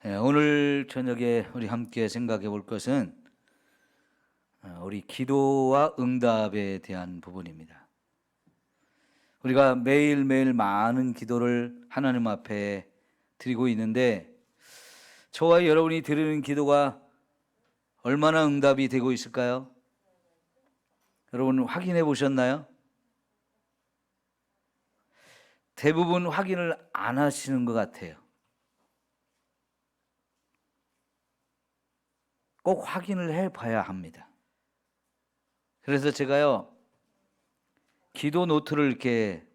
오늘 저녁에 우리 함께 생각해 볼 것은 우리 기도와 응답에 대한 부분입니다. 우리가 매일매일 많은 기도를 하나님 앞에 드리고 있는데 저와 여러분이 드리는 기도가 얼마나 응답이 되고 있을까요? 여러분 확인해 보셨나요? 대부분 확인을 안 하시는 것 같아요. 꼭 확인을 해 봐야 합니다. 그래서 제가요, 기도 노트를 이렇게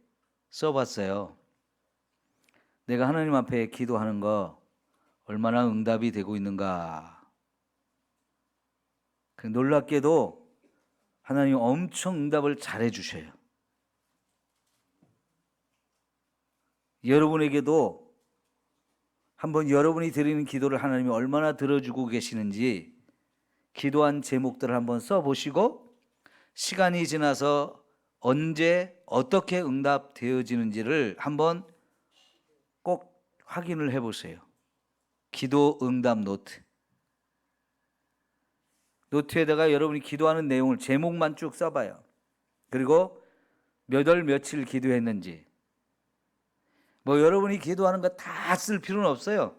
써봤어요. 내가 하나님 앞에 기도하는 거 얼마나 응답이 되고 있는가. 놀랍게도 하나님 엄청 응답을 잘해 주셔요. 여러분에게도 한번 여러분이 드리는 기도를 하나님이 얼마나 들어주고 계시는지 기도한 제목들을 한번 써보시고 시간이 지나서 언제 어떻게 응답되어지는지를 한번 꼭 확인을 해보세요. 기도 응답 노트. 노트에다가 여러분이 기도하는 내용을 제목만 쭉 써봐요. 그리고 몇 월 며칠 기도했는지. 여러분이 기도하는 거 다 쓸 필요는 없어요.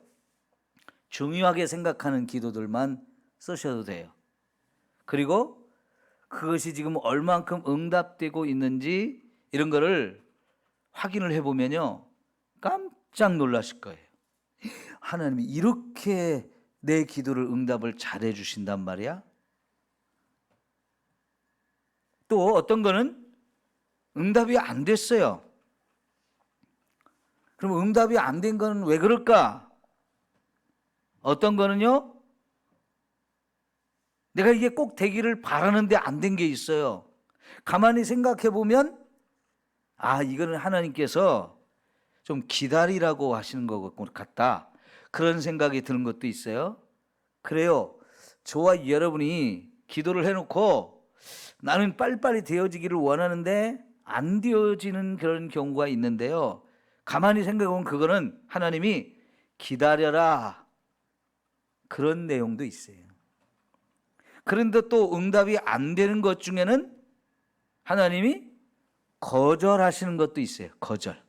중요하게 생각하는 기도들만 쓰셔도 돼요. 그리고 그것이 지금 얼만큼 응답되고 있는지 이런 거를 확인을 해보면요, 깜짝 놀라실 거예요. 하나님이 이렇게 내 기도를 응답을 잘해 주신단 말이야? 또 어떤 거는 응답이 안 됐어요. 그럼 응답이 안 된 거는 왜 그럴까? 어떤 거는요, 내가 이게 꼭 되기를 바라는데 안 된 게 있어요. 가만히 생각해 보면 이거는 하나님께서 좀 기다리라고 하시는 것 같다. 그런 생각이 드는 것도 있어요. 그래요. 저와 여러분이 기도를 해놓고 나는 빨리빨리 되어지기를 원하는데 안 되어지는 그런 경우가 있는데요. 가만히 생각해 보면 그거는 하나님이 기다려라, 그런 내용도 있어요. 그런데 또 응답이 안 되는 것 중에는 하나님이 거절하시는 것도 있어요. 거절.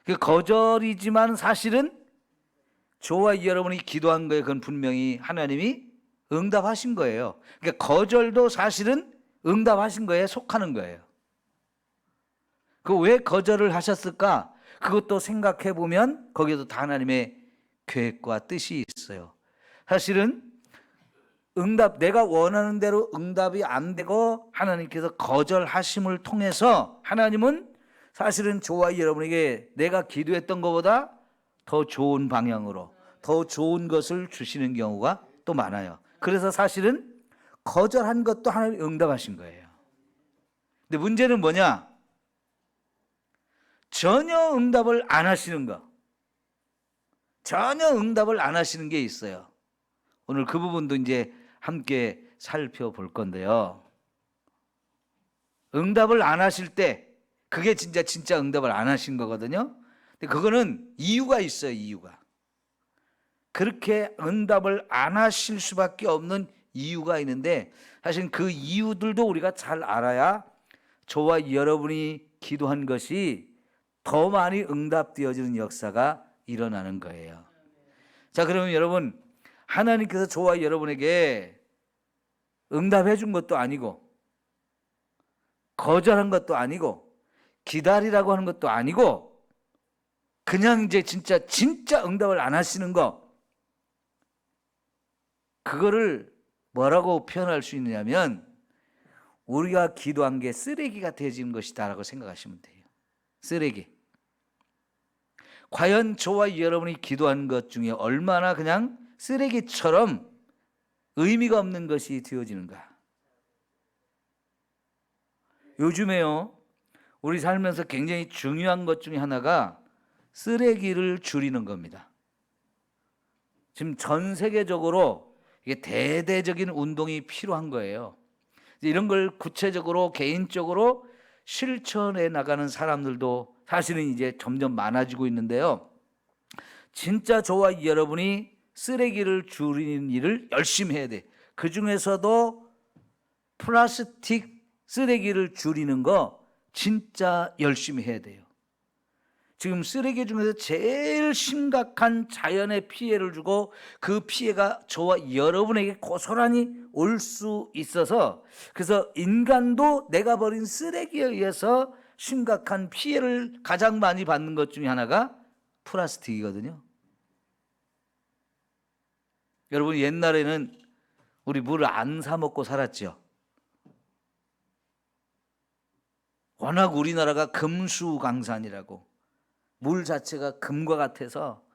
그 거절이지만 사실은 저와 여러분이 기도한 거에 그건 분명히 하나님이 응답하신 거예요. 그러니까 거절도 사실은 응답하신 거에 속하는 거예요. 그 왜 거절을 하셨을까? 그것도 생각해 보면 거기에도 다 하나님의 계획과 뜻이 있어요. 사실은 내가 원하는 대로 응답이 안 되고 하나님께서 거절하심을 통해서 하나님은 사실은 저와 여러분에게 내가 기도했던 것보다 더 좋은 방향으로 더 좋은 것을 주시는 경우가 또 많아요. 그래서 사실은 거절한 것도 하나님이 응답하신 거예요. 근데 문제는 뭐냐? 전혀 응답을 안 하시는 거. 전혀 응답을 안 하시는 게 있어요. 오늘 그 부분도 이제 함께 살펴볼 건데요. 응답을 안 하실 때 그게 진짜 응답을 안 하신 거거든요. 근데 그거는 이유가 있어요. 이유가. 그렇게 응답을 안 하실 수밖에 없는 이유가 있는데 사실 그 이유들도 우리가 잘 알아야 저와 여러분이 기도한 것이 더 많이 응답되어지는 역사가 일어나는 거예요. 자, 그러면 여러분, 하나님께서 저와 여러분에게 응답해 준 것도 아니고 거절한 것도 아니고 기다리라고 하는 것도 아니고 그냥 이제 진짜 응답을 안 하시는 거, 그거를 뭐라고 표현할 수 있느냐면 우리가 기도한 게 쓰레기가 되어지는 것이다라고 생각하시면 돼요. 쓰레기. 과연 저와 여러분이 기도한 것 중에 얼마나 그냥 쓰레기처럼 의미가 없는 것이 되어지는가. 요즘에요, 우리 살면서 굉장히 중요한 것 중에 하나가 쓰레기를 줄이는 겁니다. 지금 전 세계적으로 이게 대대적인 운동이 필요한 거예요. 이런 걸 구체적으로 개인적으로 실천해 나가는 사람들도 사실은 이제 점점 많아지고 있는데요. 진짜 저와 여러분이 쓰레기를 줄이는 일을 열심히 해야 돼. 그 중에서도 플라스틱 쓰레기를 줄이는 거 진짜 열심히 해야 돼요. 지금 쓰레기 중에서 제일 심각한 자연의 피해를 주고 그 피해가 저와 여러분에게 고스란히 올 수 있어서, 그래서 인간도 내가 버린 쓰레기에 의해서 심각한 피해를 가장 많이 받는 것 중에 하나가 플라스틱이거든요. 여러분, 옛날에는 우리 물을 안 사 먹고 살았죠. 워낙 우리나라가 금수강산이라고, 물 자체가 금과 같아서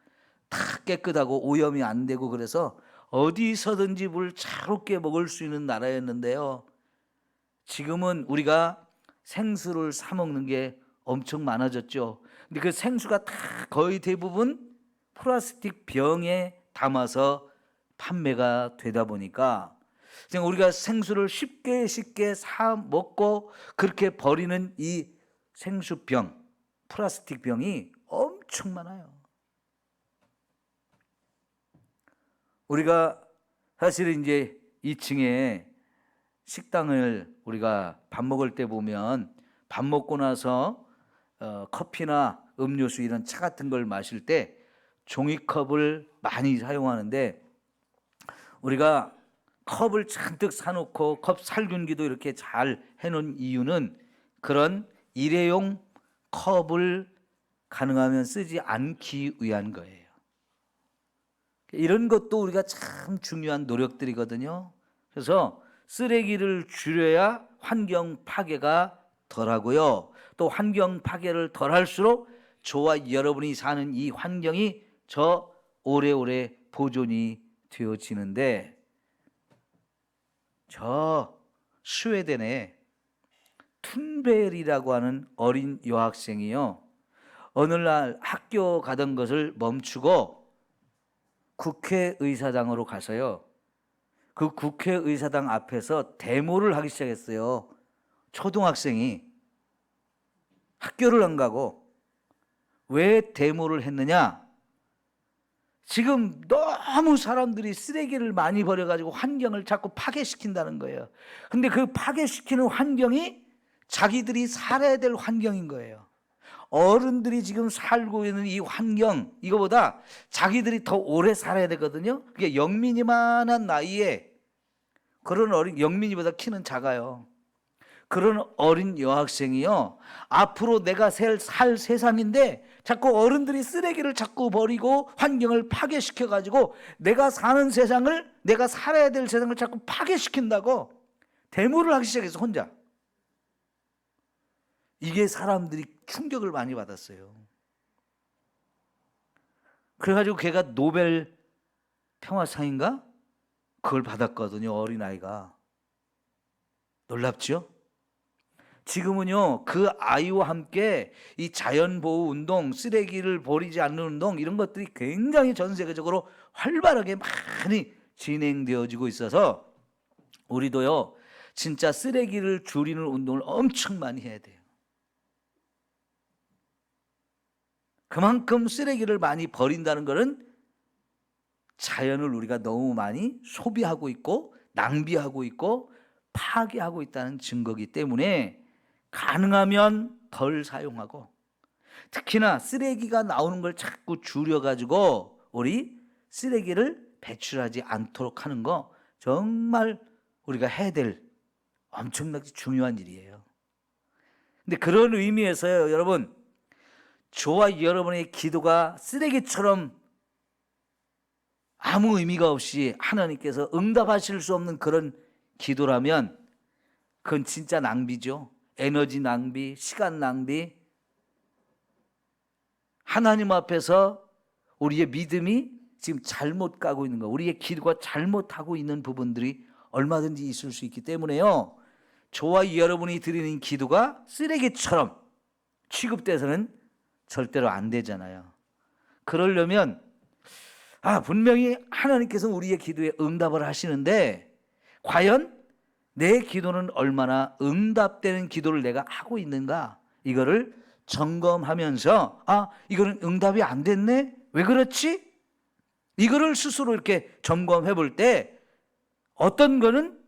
다 깨끗하고 오염이 안 되고, 그래서 어디서든지 물 자유롭게 먹을 수 있는 나라였는데요. 지금은 우리가 생수를 사 먹는 게 엄청 많아졌죠. 근데 그 생수가 다 거의 대부분 플라스틱 병에 담아서 판매가 되다 보니까 그냥 우리가 생수를 쉽게 사 먹고 그렇게 버리는 이 생수병, 플라스틱 병이 엄청 많아요. 우리가 사실은 이제 2층에 식당을 우리가 밥 먹을 때 보면, 밥 먹고 나서 커피나 음료수 이런 차 같은 걸 마실 때 종이컵을 많이 사용하는데, 우리가 컵을 잔뜩 사놓고 컵 살균기도 이렇게 잘 해놓은 이유는 그런 일회용 컵을 가능하면 쓰지 않기 위한 거예요. 이런 것도 우리가 참 중요한 노력들이거든요. 그래서 쓰레기를 줄여야 환경 파괴가 덜하고요. 또 환경 파괴를 덜할수록 저와 여러분이 사는 이 환경이 저 오래오래 보존이 되어지는데, 저 스웨덴에 툰벨이라고 하는 어린 여학생이요, 어느 날 학교 가던 것을 멈추고 국회의사당으로 가서요, 그 국회의사당 앞에서 데모를 하기 시작했어요. 초등학생이 학교를 안 가고. 왜 데모를 했느냐? 지금 너무 사람들이 쓰레기를 많이 버려가지고 환경을 자꾸 파괴시킨다는 거예요. 근데 그 파괴시키는 환경이 자기들이 살아야 될 환경인 거예요. 어른들이 지금 살고 있는 이 환경, 이거보다 자기들이 더 오래 살아야 되거든요. 그게 영민이만한 나이에 그런 어린, 영민이보다 키는 작아요. 그런 어린 여학생이요, 앞으로 내가 살 세상인데 자꾸 어른들이 쓰레기를 자꾸 버리고 환경을 파괴시켜 가지고 내가 사는 세상을, 내가 살아야 될 세상을 자꾸 파괴시킨다고 데모를 하기 시작해서 혼자. 이게 사람들이 충격을 많이 받았어요. 그래가지고 걔가 노벨 평화상인가? 그걸 받았거든요. 어린아이가. 놀랍죠? 지금은요, 그 아이와 함께 이 자연보호 운동, 쓰레기를 버리지 않는 운동, 이런 것들이 굉장히 전 세계적으로 활발하게 많이 진행되어지고 있어서 우리도요, 진짜 쓰레기를 줄이는 운동을 엄청 많이 해야 돼요. 그만큼 쓰레기를 많이 버린다는 것은 자연을 우리가 너무 많이 소비하고 있고 낭비하고 있고 파괴하고 있다는 증거이기 때문에 가능하면 덜 사용하고, 특히나 쓰레기가 나오는 걸 자꾸 줄여가지고 우리 쓰레기를 배출하지 않도록 하는 거 정말 우리가 해야 될 엄청나게 중요한 일이에요. 근데 그런 의미에서요, 여러분, 저와 여러분의 기도가 쓰레기처럼 아무 의미가 없이 하나님께서 응답하실 수 없는 그런 기도라면 그건 진짜 낭비죠. 에너지 낭비, 시간 낭비. 하나님 앞에서 우리의 믿음이 지금 잘못 가고 있는 거, 우리의 기도가 잘못하고 있는 부분들이 얼마든지 있을 수 있기 때문에요, 저와 여러분이 드리는 기도가 쓰레기처럼 취급돼서는 절대로 안 되잖아요. 그러려면 분명히 하나님께서 우리의 기도에 응답을 하시는데 과연 내 기도는 얼마나 응답되는 기도를 내가 하고 있는가, 이거를 점검하면서 이거는 응답이 안 됐네? 왜 그렇지? 이거를 스스로 이렇게 점검해 볼 때 어떤 거는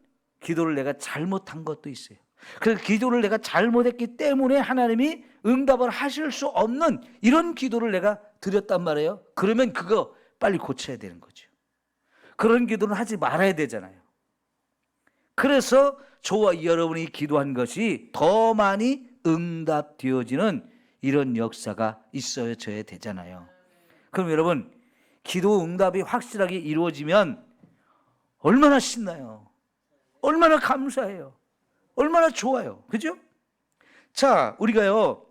기도를 내가 잘못한 것도 있어요. 그래서 기도를 내가 잘못했기 때문에 하나님이 응답을 하실 수 없는 이런 기도를 내가 드렸단 말이에요. 그러면 그거 빨리 고쳐야 되는 거죠. 그런 기도는 하지 말아야 되잖아요. 그래서 저와 여러분이 기도한 것이 더 많이 응답되어지는 이런 역사가 있어져야 되잖아요. 그럼 여러분, 기도 응답이 확실하게 이루어지면 얼마나 신나요? 얼마나 감사해요? 얼마나 좋아요? 그죠? 자, 우리가요,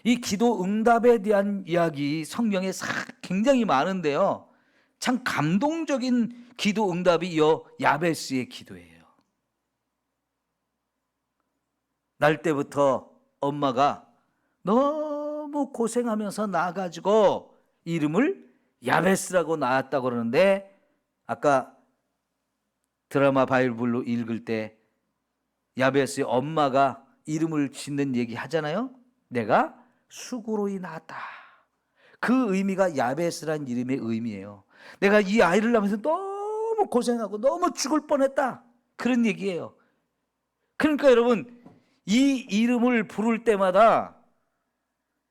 이 기도 응답에 대한 이야기 성경에 굉장히 많은데요, 참 감동적인 기도 응답이 이 야베스의 기도예요. 날 때부터 엄마가 너무 고생하면서 낳아가지고 이름을 야베스라고 낳았다고 그러는데, 아까 드라마 바이블로 읽을 때 야베스의 엄마가 이름을 짓는 얘기 하잖아요. 내가 수고로이 낳았다. 그 의미가 야베스란 이름의 의미예요. 내가 이 아이를 낳으면서 너무 고생하고 너무 죽을 뻔했다, 그런 얘기예요. 그러니까 여러분, 이 이름을 부를 때마다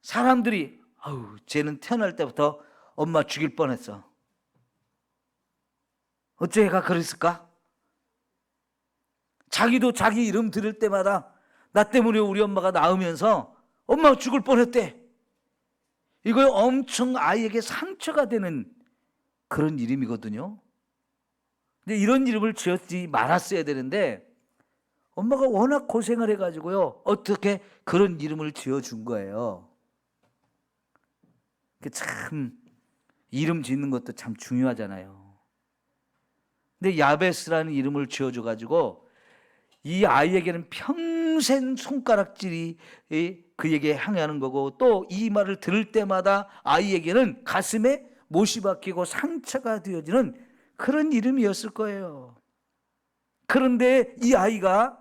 사람들이 아우, 쟤는 태어날 때부터 엄마 죽일 뻔했어. 어째 얘가 그랬을까? 자기도 자기 이름 들을 때마다 나 때문에 우리 엄마가 낳으면서 엄마가 죽을 뻔했대. 이거 엄청 아이에게 상처가 되는 그런 이름이거든요. 근데 이런 이름을 지었지 말았어야 되는데 엄마가 워낙 고생을 해가지고요, 어떻게 그런 이름을 지어준 거예요. 참 이름 짓는 것도 참 중요하잖아요. 근데 야베스라는 이름을 지어줘가지고 이 아이에게는 평생 손가락질이 그에게 향하는 거고, 또 이 말을 들을 때마다 아이에게는 가슴에 못이 박히고 상처가 되어지는 그런 이름이었을 거예요. 그런데 이 아이가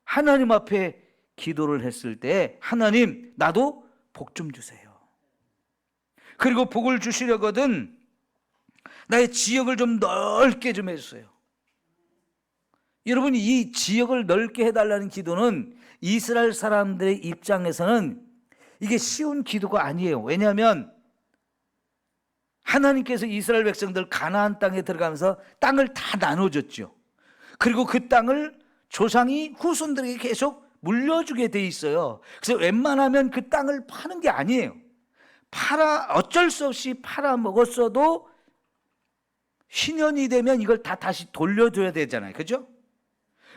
하나님 앞에 기도를 했을 때, 하나님, 나도 복 좀 주세요. 그리고 복을 주시려거든 나의 지역을 좀 넓게 좀 해주세요. 여러분, 이 지역을 넓게 해달라는 기도는 이스라엘 사람들의 입장에서는 이게 쉬운 기도가 아니에요. 왜냐하면 하나님께서 이스라엘 백성들 가나안 땅에 들어가면서 땅을 다 나눠줬죠. 그리고 그 땅을 조상이 후손들에게 계속 물려주게 돼 있어요. 그래서 웬만하면 그 땅을 파는 게 아니에요. 어쩔 수 없이 팔아 먹었어도 신년이 되면 이걸 다 다시 돌려줘야 되잖아요. 그죠?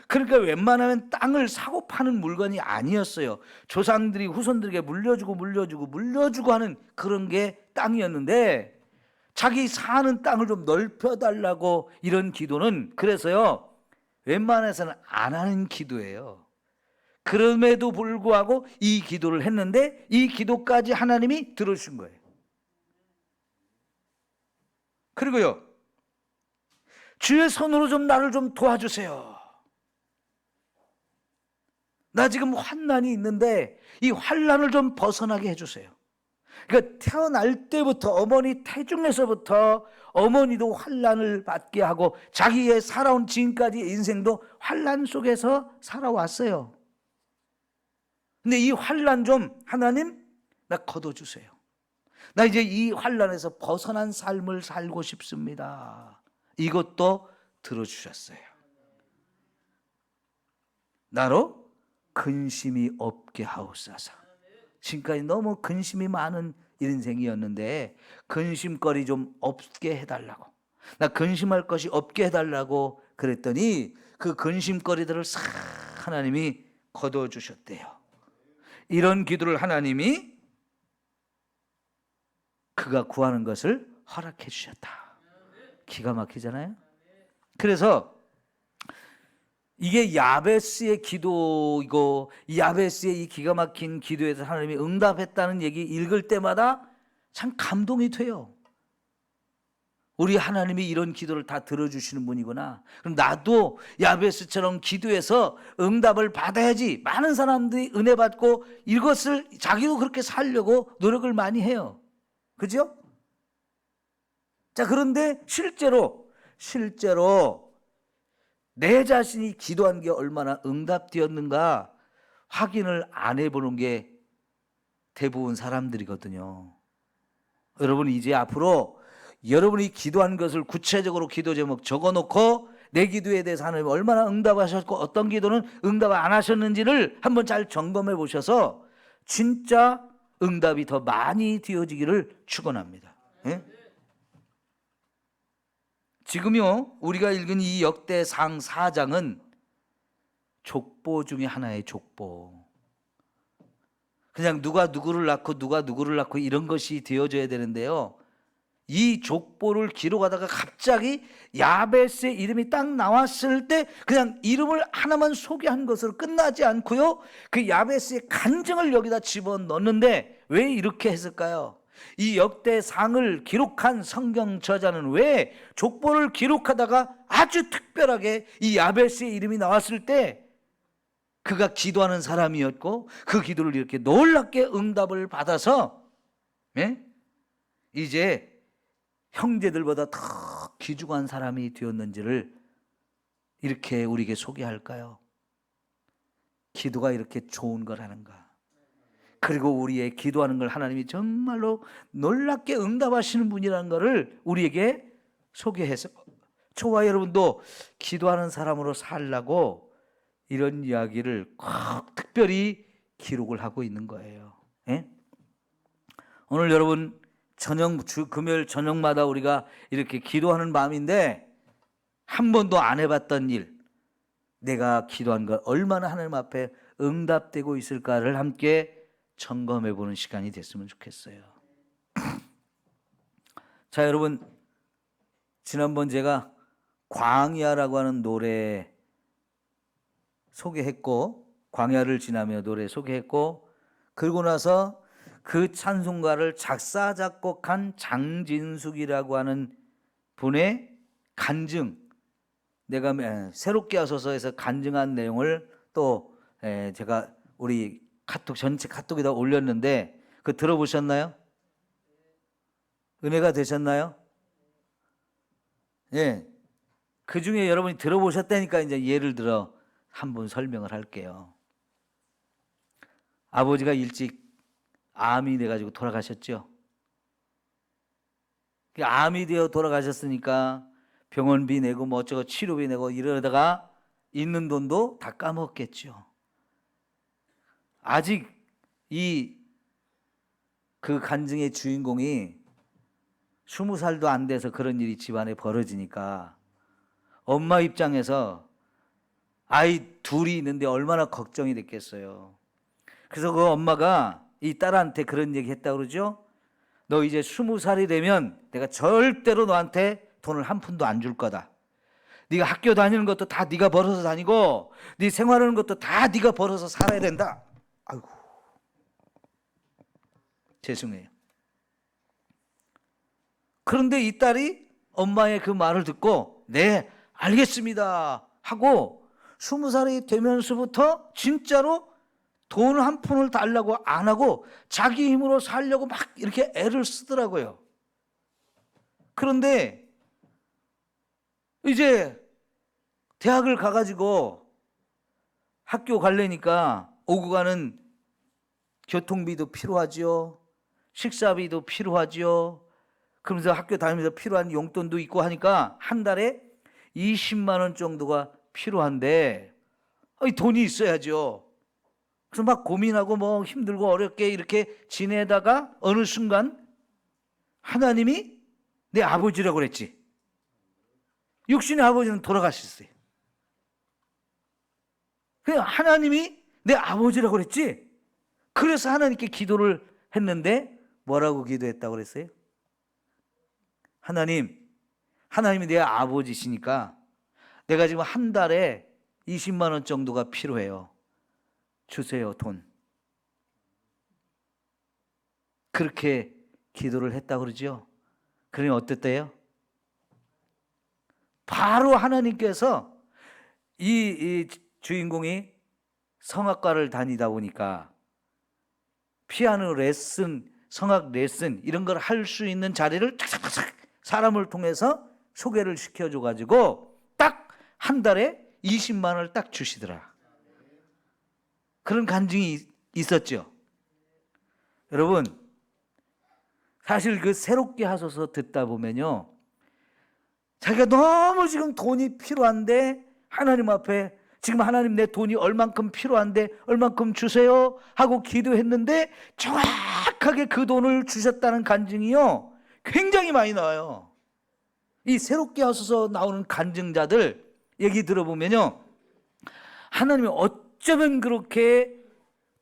그러니까 웬만하면 땅을 사고 파는 물건이 아니었어요. 조상들이 후손들에게 물려주고 하는 그런 게 땅이었는데, 자기 사는 땅을 좀 넓혀달라고 이런 기도는, 그래서요, 웬만해서는 안 하는 기도예요. 그럼에도 불구하고 이 기도를 했는데 이 기도까지 하나님이 들어주신 거예요. 그리고요, 주의 손으로 좀 나를 좀 도와주세요. 나 지금 환난이 있는데 이 환난을 좀 벗어나게 해주세요. 그러니까 태어날 때부터, 어머니 태중에서부터 어머니도 환난을 받게 하고 자기의 살아온 지금까지의 인생도 환난 속에서 살아왔어요. 근데 이 환난 좀 하나님, 나 걷어주세요. 나 이제 이 환난에서 벗어난 삶을 살고 싶습니다. 이것도 들어주셨어요. 나로 근심이 없게 하옵소서. 지금까지 너무 근심이 많은 인생이었는데 근심거리 좀 없게 해달라고, 나 근심할 것이 없게 해달라고 그랬더니 그 근심거리들을 싹 하나님이 걷어주셨대요. 이런 기도를 하나님이 그가 구하는 것을 허락해 주셨다. 기가 막히잖아요. 그래서 이게 야베스의 기도이고, 이 야베스의 이 기가 막힌 기도에서 하나님이 응답했다는 얘기 읽을 때마다 참 감동이 돼요. 우리 하나님이 이런 기도를 다 들어주시는 분이구나. 그럼 나도 야베스처럼 기도해서 응답을 받아야지. 많은 사람들이 은혜 받고 이것을 자기도 그렇게 살려고 노력을 많이 해요. 그죠? 자, 그런데 실제로 내 자신이 기도한 게 얼마나 응답되었는가 확인을 안 해보는 게 대부분 사람들이거든요. 여러분, 이제 앞으로 여러분이 기도한 것을 구체적으로 기도 제목 적어놓고 내 기도에 대해서 하나님 얼마나 응답하셨고 어떤 기도는 응답 안 하셨는지를 한번 잘 점검해 보셔서 진짜 응답이 더 많이 되어지기를 축원합니다. 예? 지금요 우리가 읽은 이 역대상 4장은 족보 중에 하나의 족보. 그냥 누가 누구를 낳고 이런 것이 되어져야 되는데요, 이 족보를 기록하다가 갑자기 야베스의 이름이 딱 나왔을 때 그냥 이름을 하나만 소개한 것으로 끝나지 않고요, 그 야베스의 간증을 여기다 집어넣는데 왜 이렇게 했을까요? 이 역대상을 기록한 성경 저자는 왜 족보를 기록하다가 아주 특별하게 이 야베스의 이름이 나왔을 때 그가 기도하는 사람이었고 그 기도를 이렇게 놀랍게 응답을 받아서 이제 형제들보다 더 귀중한 사람이 되었는지를 이렇게 우리에게 소개할까요? 기도가 이렇게 좋은 거라는가, 그리고 우리의 기도하는 걸 하나님이 정말로 놀랍게 응답하시는 분이라는 것을 우리에게 소개해서 저와 여러분도 기도하는 사람으로 살라고 이런 이야기를 꼭 특별히 기록을 하고 있는 거예요. 예? 오늘 여러분 금요일 저녁마다 우리가 이렇게 기도하는 마음인데 한 번도 안 해봤던 일, 내가 기도한 것 얼마나 하나님 앞에 응답되고 있을까를 함께 점검해 보는 시간이 됐으면 좋겠어요. 자, 여러분, 지난번 제가 광야라고 하는 노래 소개했고, 광야를 지나며 노래 소개했고, 그러고 나서 그 찬송가를 작사 작곡한 장진숙이라고 하는 분의 간증, 내가 새롭게 하소서에서 간증한 내용을 또 제가 우리 카톡 전체 카톡에다 올렸는데 그 들어보셨나요? 은혜가 되셨나요? 예. 그 중에 여러분이 들어보셨다니까 이제 예를 들어 한번 설명을 할게요. 아버지가 일찍 암이 돼가지고 돌아가셨죠. 암이 되어 돌아가셨으니까 병원비 내고 뭐 어쩌고 치료비 내고 이러다가 있는 돈도 다 까먹겠죠. 아직 그 간증의 주인공이 20살도 안 돼서 그런 일이 집안에 벌어지니까 엄마 입장에서 아이 둘이 있는데 얼마나 걱정이 됐겠어요. 그래서 그 엄마가 이 딸한테 그런 얘기 했다고 그러죠. 너 이제 20살이 되면 내가 절대로 너한테 돈을 한 푼도 안 줄 거다. 네가 학교 다니는 것도 다 네가 벌어서 다니고 네 생활하는 것도 다 네가 벌어서 살아야 된다. 아이고, 죄송해요. 그런데 이 딸이 엄마의 그 말을 듣고 네, 알겠습니다 하고 20살이 되면서부터 진짜로 돈 한 푼을 달라고 안 하고 자기 힘으로 살려고 막 이렇게 애를 쓰더라고요. 그런데 이제 대학을 가가지고 학교 가려니까 오고 가는 교통비도 필요하죠. 식사비도 필요하죠. 그러면서 학교 다니면서 필요한 용돈도 있고 하니까 한 달에 20만 원 정도가 필요한데 돈이 있어야죠. 그래서 막 고민하고 뭐 힘들고 어렵게 이렇게 지내다가 어느 순간 하나님이 내 아버지라고 그랬지. 육신의 아버지는 돌아가셨어요. 그냥 하나님이 내 아버지라고 그랬지. 그래서 하나님께 기도를 했는데 뭐라고 기도했다고 그랬어요? 하나님이 내 아버지시니까 내가 지금 한 달에 20만 원 정도가 필요해요. 주세요, 돈. 그렇게 기도를 했다고 그러죠. 그러니 어땠대요? 바로 하나님께서 이 주인공이 성악과를 다니다 보니까 피아노 레슨, 성악 레슨 이런 걸 할 수 있는 자리를 착착착 사람을 통해서 소개를 시켜줘가지고 딱 한 달에 20만 원을 딱 주시더라. 그런 간증이 있었죠. 여러분, 사실 그 새롭게 하소서 듣다 보면요, 자기가 너무 지금 돈이 필요한데 하나님 앞에 지금 하나님 내 돈이 얼만큼 필요한데 얼만큼 주세요 하고 기도했는데 정확하게 그 돈을 주셨다는 간증이요 굉장히 많이 나와요. 이 새롭게 하소서 나오는 간증자들 얘기 들어보면요, 하나님이 어쩌면 그렇게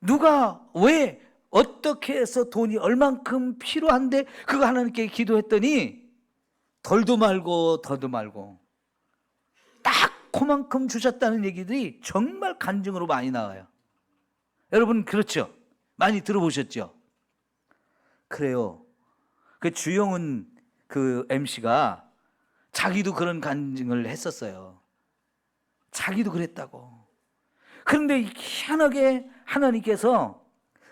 누가 왜 어떻게 해서 돈이 얼만큼 필요한데 그거 하나님께 기도했더니 덜도 말고 더도 말고 딱 그만큼 주셨다는 얘기들이 정말 간증으로 많이 나와요. 여러분 그렇죠? 많이 들어보셨죠? 그래요. 그 주영은 그 MC가 자기도 그런 간증을 했었어요. 자기도 그랬다고. 그런데 희한하게 하나님께서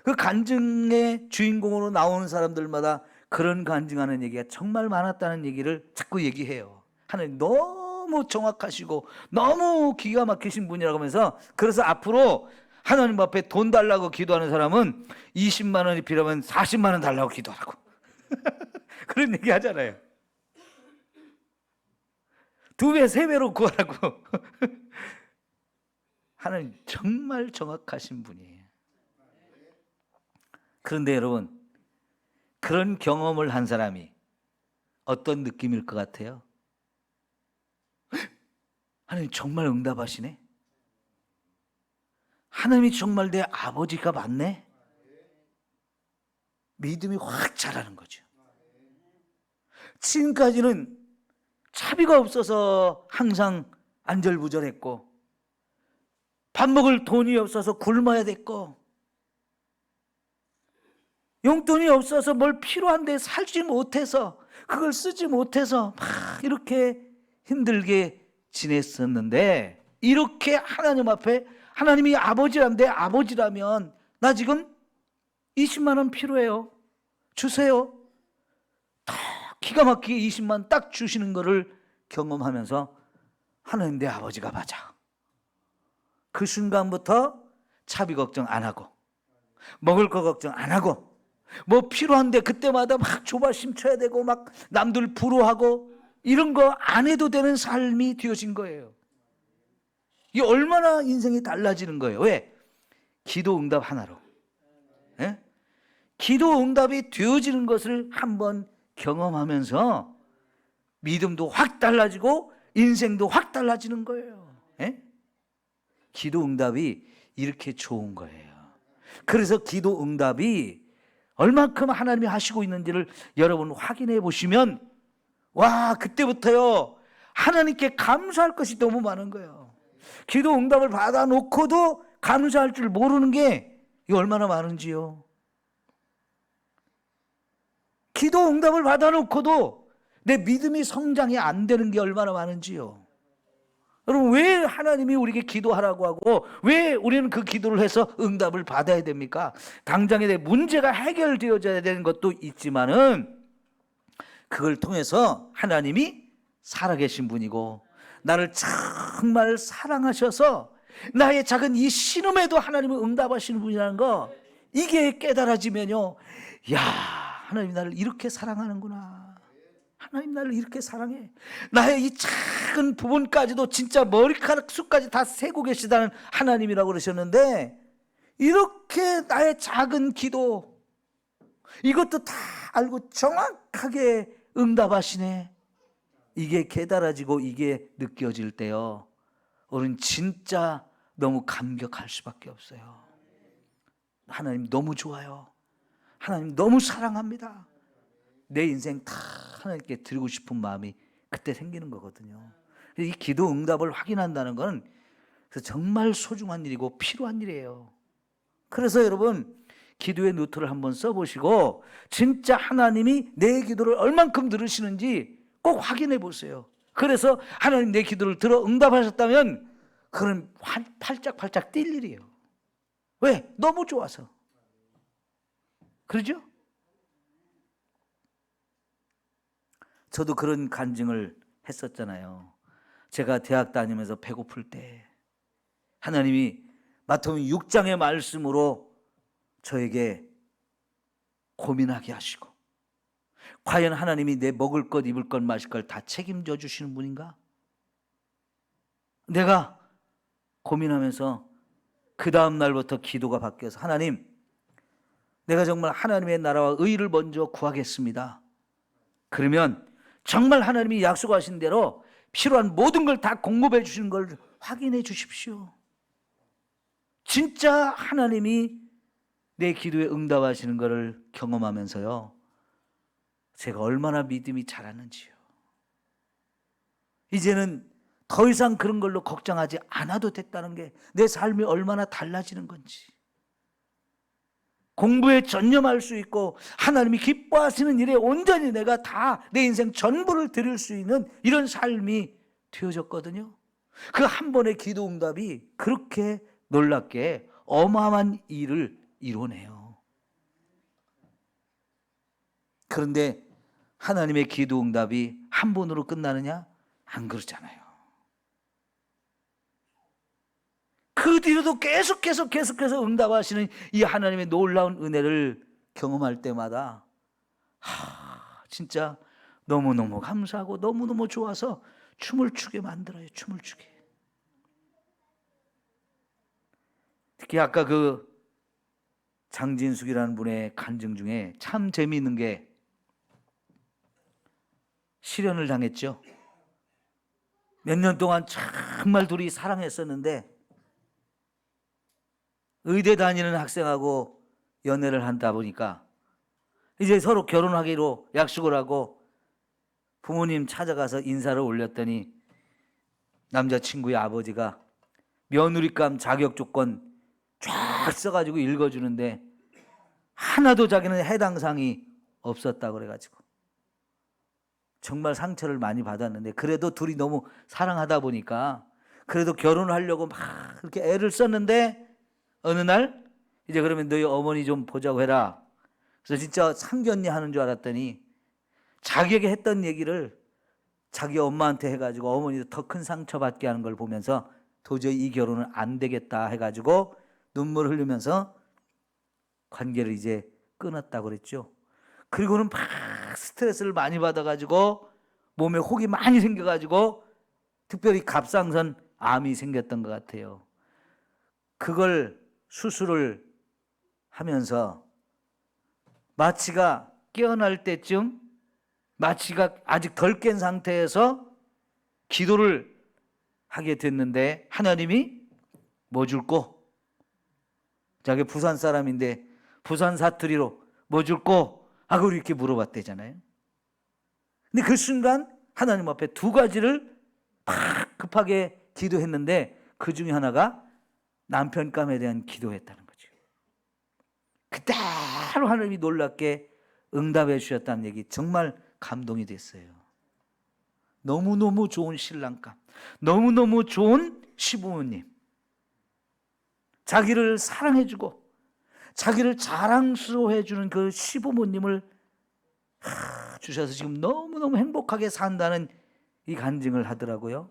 그 간증의 주인공으로 나오는 사람들마다 그런 간증하는 얘기가 정말 많았다는 얘기를 자꾸 얘기해요. 하나님 너무 정확하시고 너무 기가 막히신 분이라고 하면서, 그래서 앞으로 하나님 앞에 돈 달라고 기도하는 사람은 20만 원이 필요하면 40만 원 달라고 기도하라고 그런 얘기 하잖아요. 2배, 3배로 구하라고 하나님 정말 정확하신 분이에요. 그런데 여러분, 그런 경험을 한 사람이 어떤 느낌일 것 같아요? 하나님 정말 응답하시네? 하나님이 정말 내 아버지가 맞네? 믿음이 확 자라는 거죠. 지금까지는 차비가 없어서 항상 안절부절했고, 밥 먹을 돈이 없어서 굶어야 됐고, 용돈이 없어서 뭘 필요한데 살지 못해서 그걸 쓰지 못해서 막 이렇게 힘들게 지냈었는데, 이렇게 하나님 앞에 하나님이 아버지라면, 내 아버지라면 나 지금 20만 원 필요해요, 주세요. 딱 기가 막히게 20만 원 딱 주시는 거를 경험하면서 하나님 내 아버지가 맞아. 그 순간부터 차비 걱정 안 하고, 먹을 거 걱정 안 하고, 뭐 필요한데 그때마다 막 조바심 쳐야 되고 막 남들 부러워하고 이런 거 안 해도 되는 삶이 되어진 거예요. 이게 얼마나 인생이 달라지는 거예요. 왜? 기도 응답 하나로. 예? 기도 응답이 되어지는 것을 한번 경험하면서 믿음도 확 달라지고 인생도 확 달라지는 거예요. 예? 기도 응답이 이렇게 좋은 거예요. 그래서 기도 응답이 얼만큼 하나님이 하시고 있는지를 여러분 확인해 보시면, 와, 그때부터요 하나님께 감사할 것이 너무 많은 거예요. 기도 응답을 받아놓고도 감사할 줄 모르는 게 이게 얼마나 많은지요. 기도 응답을 받아놓고도 내 믿음이 성장이 안 되는 게 얼마나 많은지요. 여러분, 왜 하나님이 우리에게 기도하라고 하고 왜 우리는 그 기도를 해서 응답을 받아야 됩니까? 당장에 내 문제가 해결되어져야 되는 것도 있지만은, 그걸 통해서 하나님이 살아계신 분이고 나를 정말 사랑하셔서 나의 작은 이 신음에도 하나님은 응답하시는 분이라는 거, 이게 깨달아지면요, 야, 하나님이 나를 이렇게 사랑하는구나. 하나님 나를 이렇게 사랑해. 나의 이 작은 부분까지도 진짜 머리카락 숱까지 다 세고 계시다는 하나님이라고 그러셨는데, 이렇게 나의 작은 기도 이것도 다 알고 정확하게 응답하시네. 이게 깨달아지고 이게 느껴질 때요, 우리는 진짜 너무 감격할 수밖에 없어요. 하나님 너무 좋아요. 하나님 너무 사랑합니다. 내 인생 다 하나님께 드리고 싶은 마음이 그때 생기는 거거든요. 이 기도 응답을 확인한다는 건 정말 소중한 일이고 필요한 일이에요. 그래서 여러분, 기도의 노트를 한번 써보시고 진짜 하나님이 내 기도를 얼만큼 들으시는지 꼭 확인해 보세요. 그래서 하나님 내 기도를 들어 응답하셨다면 그건 팔짝팔짝 뛸 일이에요. 왜? 너무 좋아서. 그러죠? 저도 그런 간증을 했었잖아요. 제가 대학 다니면서 배고플 때 하나님이 마태복음 6장의 말씀으로 저에게 고민하게 하시고, 과연 하나님이 내 먹을 것, 입을 것, 마실 걸 다 책임져 주시는 분인가? 내가 고민하면서 그 다음 날부터 기도가 바뀌어서, 하나님, 내가 정말 하나님의 나라와 의를 먼저 구하겠습니다. 그러면 정말 하나님이 약속하신 대로 필요한 모든 걸 다 공급해 주시는 걸 확인해 주십시오. 진짜 하나님이 내 기도에 응답하시는 것을 경험하면서요, 제가 얼마나 믿음이 자랐는지요. 이제는 더 이상 그런 걸로 걱정하지 않아도 됐다는 게 내 삶이 얼마나 달라지는 건지, 공부에 전념할 수 있고 하나님이 기뻐하시는 일에 온전히 내가 다 내 인생 전부를 드릴 수 있는 이런 삶이 되어졌거든요. 그 한 번의 기도 응답이 그렇게 놀랍게 어마어마한 일을 이루네요. 그런데 하나님의 기도 응답이 한 번으로 끝나느냐? 안 그렇잖아요. 그 뒤로도 계속해서 응답하시는 이 하나님의 놀라운 은혜를 경험할 때마다 진짜 너무너무 감사하고 너무너무 좋아서 춤을 추게 만들어요. 춤을 추게. 특히 아까 그 장진숙이라는 분의 간증 중에 참 재미있는 게, 실연을 당했죠. 몇 년 동안 정말 둘이 사랑했었는데 의대 다니는 학생하고 연애를 한다 보니까 이제 서로 결혼하기로 약속을 하고 부모님 찾아가서 인사를 올렸더니 남자친구의 아버지가 며느리감 자격 조건 쫙 써가지고 읽어주는데 하나도 자기는 해당 사항이 없었다고 그래가지고 정말 상처를 많이 받았는데, 그래도 둘이 너무 사랑하다 보니까 그래도 결혼을 하려고 막 그렇게 애를 썼는데, 어느 날 이제 그러면 너희 어머니 좀 보자고 해라. 그래서 진짜 상견례 하는 줄 알았더니 자기에게 했던 얘기를 자기 엄마한테 해가지고 어머니도 더 큰 상처받게 하는 걸 보면서 도저히 이 결혼은 안 되겠다 해가지고 눈물 흘리면서 관계를 이제 끊었다고 그랬죠. 그리고는 막 스트레스를 많이 받아가지고 몸에 혹이 많이 생겨가지고 특별히 갑상선 암이 생겼던 것 같아요. 그걸 수술을 하면서 마취가 깨어날 때쯤, 마취가 아직 덜 깬 상태에서 기도를 하게 됐는데 하나님이 뭐 줄꼬? 자기 부산 사람인데 부산 사투리로 뭐 줄꼬? 하고 이렇게 물어봤대잖아요. 근데 그 순간 하나님 앞에 두 가지를 막 급하게 기도했는데 그 중에 하나가 남편감에 대한 기도했다는 거죠. 그대로 하나님이 놀랍게 응답해 주셨다는 얘기, 정말 감동이 됐어요. 너무너무 좋은 신랑감, 너무너무 좋은 시부모님, 자기를 사랑해주고 자기를 자랑스러워해주는 그 시부모님을 주셔서 지금 너무너무 행복하게 산다는 이 간증을 하더라고요.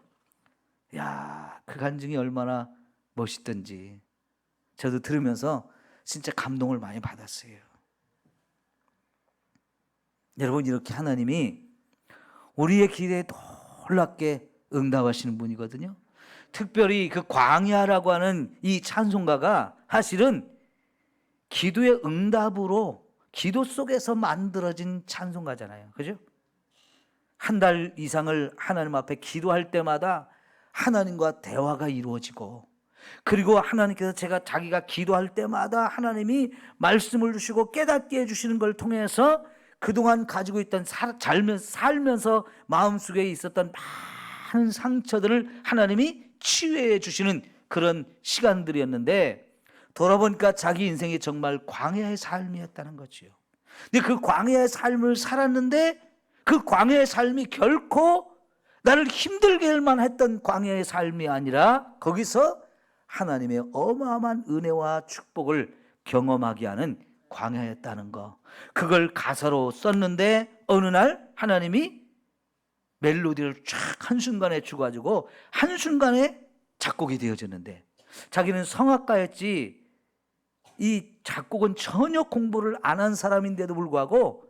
야, 그 간증이 얼마나 멋있던지 저도 들으면서 진짜 감동을 많이 받았어요. 여러분, 이렇게 하나님이 우리의 기도에 놀랍게 응답하시는 분이거든요. 특별히 그 광야라고 하는 이 찬송가가 사실은 기도의 응답으로 기도 속에서 만들어진 찬송가잖아요. 그죠? 한 달 이상을 하나님 앞에 기도할 때마다 하나님과 대화가 이루어지고, 그리고 하나님께서 자기가 기도할 때마다 하나님이 말씀을 주시고 깨닫게 해주시는 걸 통해서 그동안 가지고 있던 살면서 마음속에 있었던 많은 상처들을 하나님이 치유해 주시는 그런 시간들이었는데, 돌아보니까 자기 인생이 정말 광야의 삶이었다는 거지요. 근데 그 광야의 삶을 살았는데 그 광야의 삶이 결코 나를 힘들게 할 만했던 광야의 삶이 아니라 거기서 하나님의 어마어마한 은혜와 축복을 경험하게 하는 광야였다는 거, 그걸 가사로 썼는데 어느 날 하나님이 멜로디를 쫙 한순간에 주가지고 한순간에 작곡이 되어졌는데, 자기는 성악가였지 이 작곡은 전혀 공부를 안 한 사람인데도 불구하고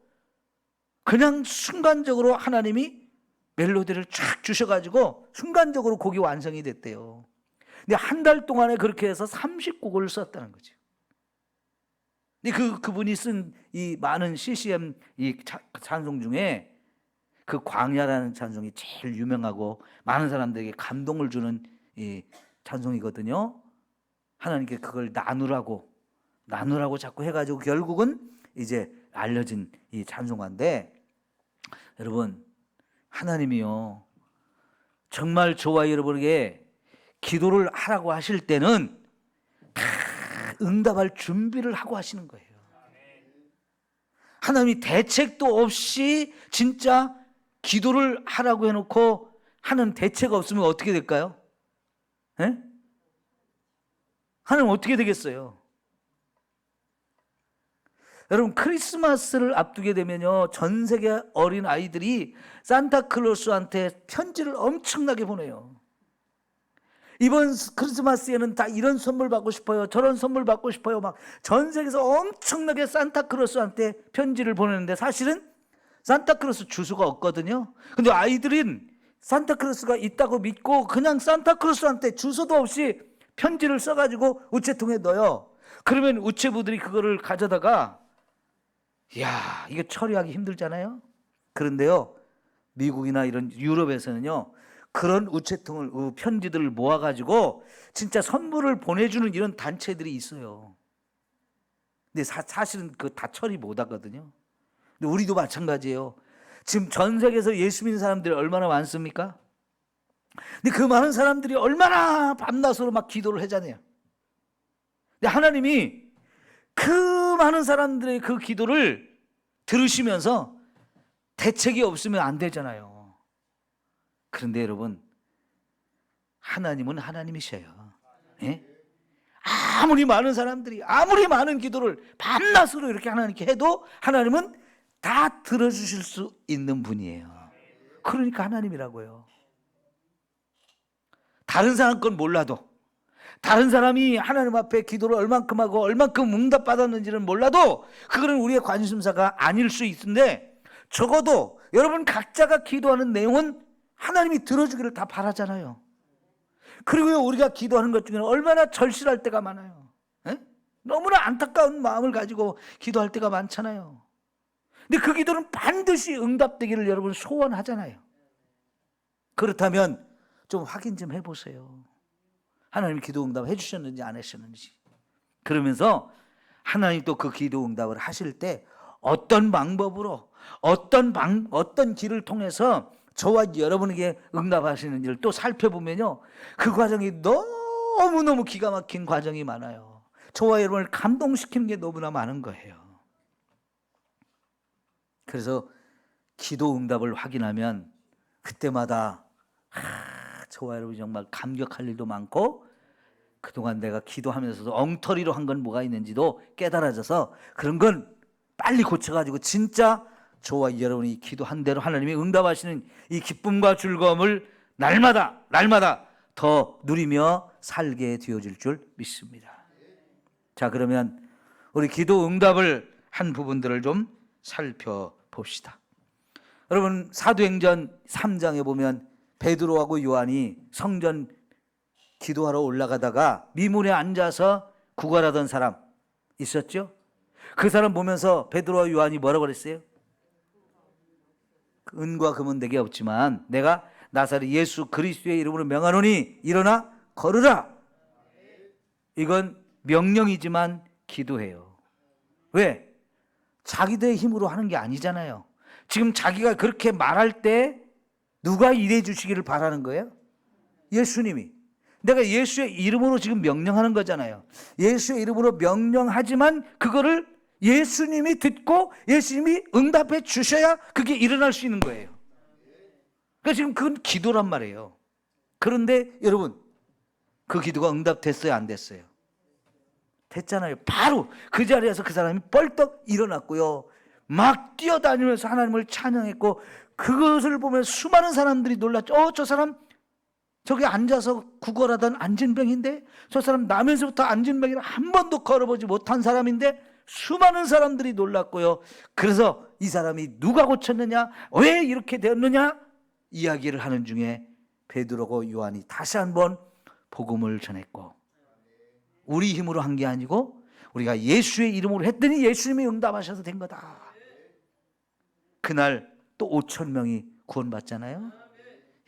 그냥 순간적으로 하나님이 멜로디를 쫙 주셔가지고 순간적으로 곡이 완성이 됐대요. 근데 한 달 동안에 그렇게 해서 30곡을 썼다는 거죠. 근데 그분이 쓴 이 많은 CCM 이 찬송 중에 그 광야라는 찬송이 제일 유명하고 많은 사람들에게 감동을 주는 이 찬송이거든요. 하나님께 그걸 나누라고 자꾸 해가지고 결국은 이제 알려진 이 찬송가인데, 여러분, 하나님이요 정말 저와 여러분에게 기도를 하라고 하실 때는 다 응답할 준비를 하고 하시는 거예요. 하나님이 대책도 없이 진짜 기도를 하라고 해놓고 하는 대책 없으면 어떻게 될까요? 에? 하나님 어떻게 되겠어요? 여러분, 크리스마스를 앞두게 되면요 전 세계 어린 아이들이 산타클로스한테 편지를 엄청나게 보내요. 이번 크리스마스에는 다 이런 선물 받고 싶어요, 저런 선물 받고 싶어요, 막 전 세계에서 엄청나게 산타클로스한테 편지를 보내는데 사실은 산타클로스 주소가 없거든요. 근데 아이들은 산타클로스가 있다고 믿고 그냥 산타클로스한테 주소도 없이 편지를 써가지고 우체통에 넣어요. 그러면 우체부들이 그거를 가져다가, 이야, 이거 처리하기 힘들잖아요. 그런데요 미국이나 이런 유럽에서는요 그런 우체통을 편지들을 모아가지고 진짜 선물을 보내주는 이런 단체들이 있어요. 근데 사실은 그 다 처리 못하거든요. 근데 우리도 마찬가지예요. 지금 전 세계에서 예수 믿는 사람들이 얼마나 많습니까? 근데 그 많은 사람들이 얼마나 밤낮으로 막 기도를 하잖아요. 근데 하나님이 그 많은 사람들의 그 기도를 들으시면서 대책이 없으면 안 되잖아요. 그런데 여러분, 하나님은 하나님이셔요. 예? 아무리 많은 사람들이 아무리 많은 기도를 밤낮으로 이렇게 하나님께 해도 하나님은 다 들어주실 수 있는 분이에요. 그러니까 하나님이라고요. 다른 사람 건 몰라도, 다른 사람이 하나님 앞에 기도를 얼만큼 하고 얼만큼 응답받았는지는 몰라도 그거는 우리의 관심사가 아닐 수 있는데, 적어도 여러분 각자가 기도하는 내용은 하나님이 들어주기를 다 바라잖아요. 그리고 우리가 기도하는 것 중에는 얼마나 절실할 때가 많아요. 에? 너무나 안타까운 마음을 가지고 기도할 때가 많잖아요. 근데 그 기도는 반드시 응답되기를 여러분 소원하잖아요. 그렇다면 좀 확인 좀 해보세요. 하나님 기도 응답 해주셨는지 안 하셨는지. 그러면서 하나님 또 그 기도 응답을 하실 때 어떤 방법으로 어떤 길을 통해서 저와 여러분에게 응답하시는지를 또 살펴보면요 그 과정이 너무너무 기가 막힌 과정이 많아요. 저와 여러분을 감동시키는 게 너무나 많은 거예요. 그래서 기도 응답을 확인하면 그때마다 저와 여러분이 정말 감격할 일도 많고, 그동안 내가 기도하면서도 엉터리로 한 건 뭐가 있는지도 깨달아져서 그런 건 빨리 고쳐가지고 진짜 저와 여러분이 기도한 대로 하나님이 응답하시는 이 기쁨과 즐거움을 날마다 더 누리며 살게 되어질 줄 믿습니다. 자, 그러면 우리 기도 응답을 한 부분들을 좀 살펴봅시다. 여러분, 사도행전 3장에 보면 베드로하고 요한이 성전 기도하러 올라가다가 미문에 앉아서 구걸하던 사람 있었죠? 그 사람 보면서 베드로와 요한이 뭐라고 그랬어요? 은과 금은 내게 없지만 내가 나사렛 예수 그리스도의 이름으로 명하노니 일어나 걸으라. 이건 명령이지만 기도해요. 왜? 자기들의 힘으로 하는 게 아니잖아요. 지금 자기가 그렇게 말할 때 누가 일해 주시기를 바라는 거예요? 예수님이. 내가 예수의 이름으로 지금 명령하는 거잖아요. 예수의 이름으로 명령하지만 그거를 예수님이 듣고 예수님이 응답해 주셔야 그게 일어날 수 있는 거예요. 그러니까 지금 그건 기도란 말이에요. 그런데 여러분, 그 기도가 응답됐어요, 안 됐어요? 됐잖아요. 바로 그 자리에서 그 사람이 벌떡 일어났고요, 막 뛰어다니면서 하나님을 찬양했고, 그것을 보면 수많은 사람들이 놀랐죠. 저 사람 저기 앉아서 구걸하던 안진병인데, 저 사람 나면서부터 안진병이라 한 번도 걸어보지 못한 사람인데, 수많은 사람들이 놀랐고요. 그래서 이 사람이 누가 고쳤느냐, 왜 이렇게 되었느냐 이야기를 하는 중에 베드로고 요한이 다시 한번 복음을 전했고, 우리 힘으로 한 게 아니고 우리가 예수의 이름으로 했더니 예수님이 응답하셔서 된 거다. 그날 또 5천 명이 구원받잖아요.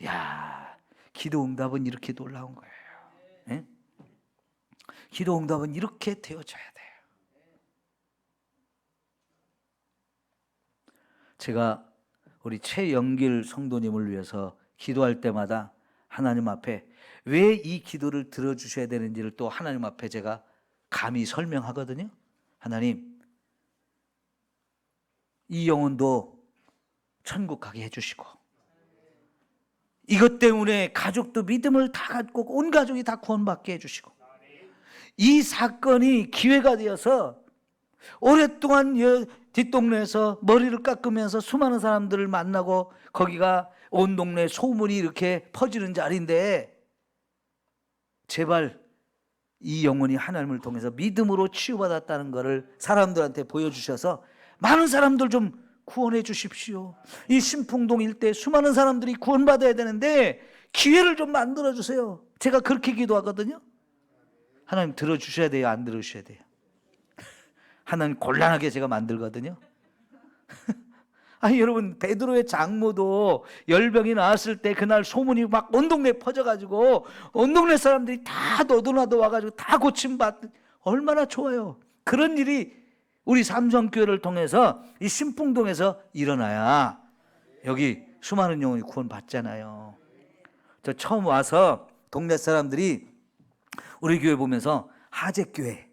야, 기도 응답은 이렇게 놀라운 거예요. 네? 기도 응답은 이렇게 되어져야 돼요. 제가 우리 최영길 성도님을 위해서 기도할 때마다 하나님 앞에 왜 이 기도를 들어주셔야 되는지를 또 하나님 앞에 제가 감히 설명하거든요. 하나님, 이 영혼도 천국 가게 해주시고, 이것 때문에 가족도 믿음을 다 갖고 온 가족이 다 구원받게 해주시고, 이 사건이 기회가 되어서 오랫동안 뒷동네에서 머리를 깎으면서 수많은 사람들을 만나고, 거기가 온 동네 소문이 이렇게 퍼지는 자리인데, 제발 이 영혼이 하나님을 통해서 믿음으로 치유받았다는 것을 사람들한테 보여주셔서 많은 사람들 좀 구원해 주십시오. 이 신풍동 일대 수많은 사람들이 구원받아야 되는데 기회를 좀 만들어 주세요. 제가 그렇게 기도하거든요. 하나님 들어주셔야 돼요, 안 들어주셔야 돼요? 하나님 곤란하게 제가 만들거든요. 아니 여러분, 베드로의 장모도 열병이 나왔을 때 그날 소문이 막 온 동네에 퍼져가지고 온 동네 사람들이 다 너도나도 와가지고 다 고침받, 얼마나 좋아요. 그런 일이 우리 삼성교회를 통해서 이 신풍동에서 일어나야 여기 수많은 영혼이 구원받잖아요. 저 처음 와서 동네 사람들이 우리 교회 보면서 하재교회래요.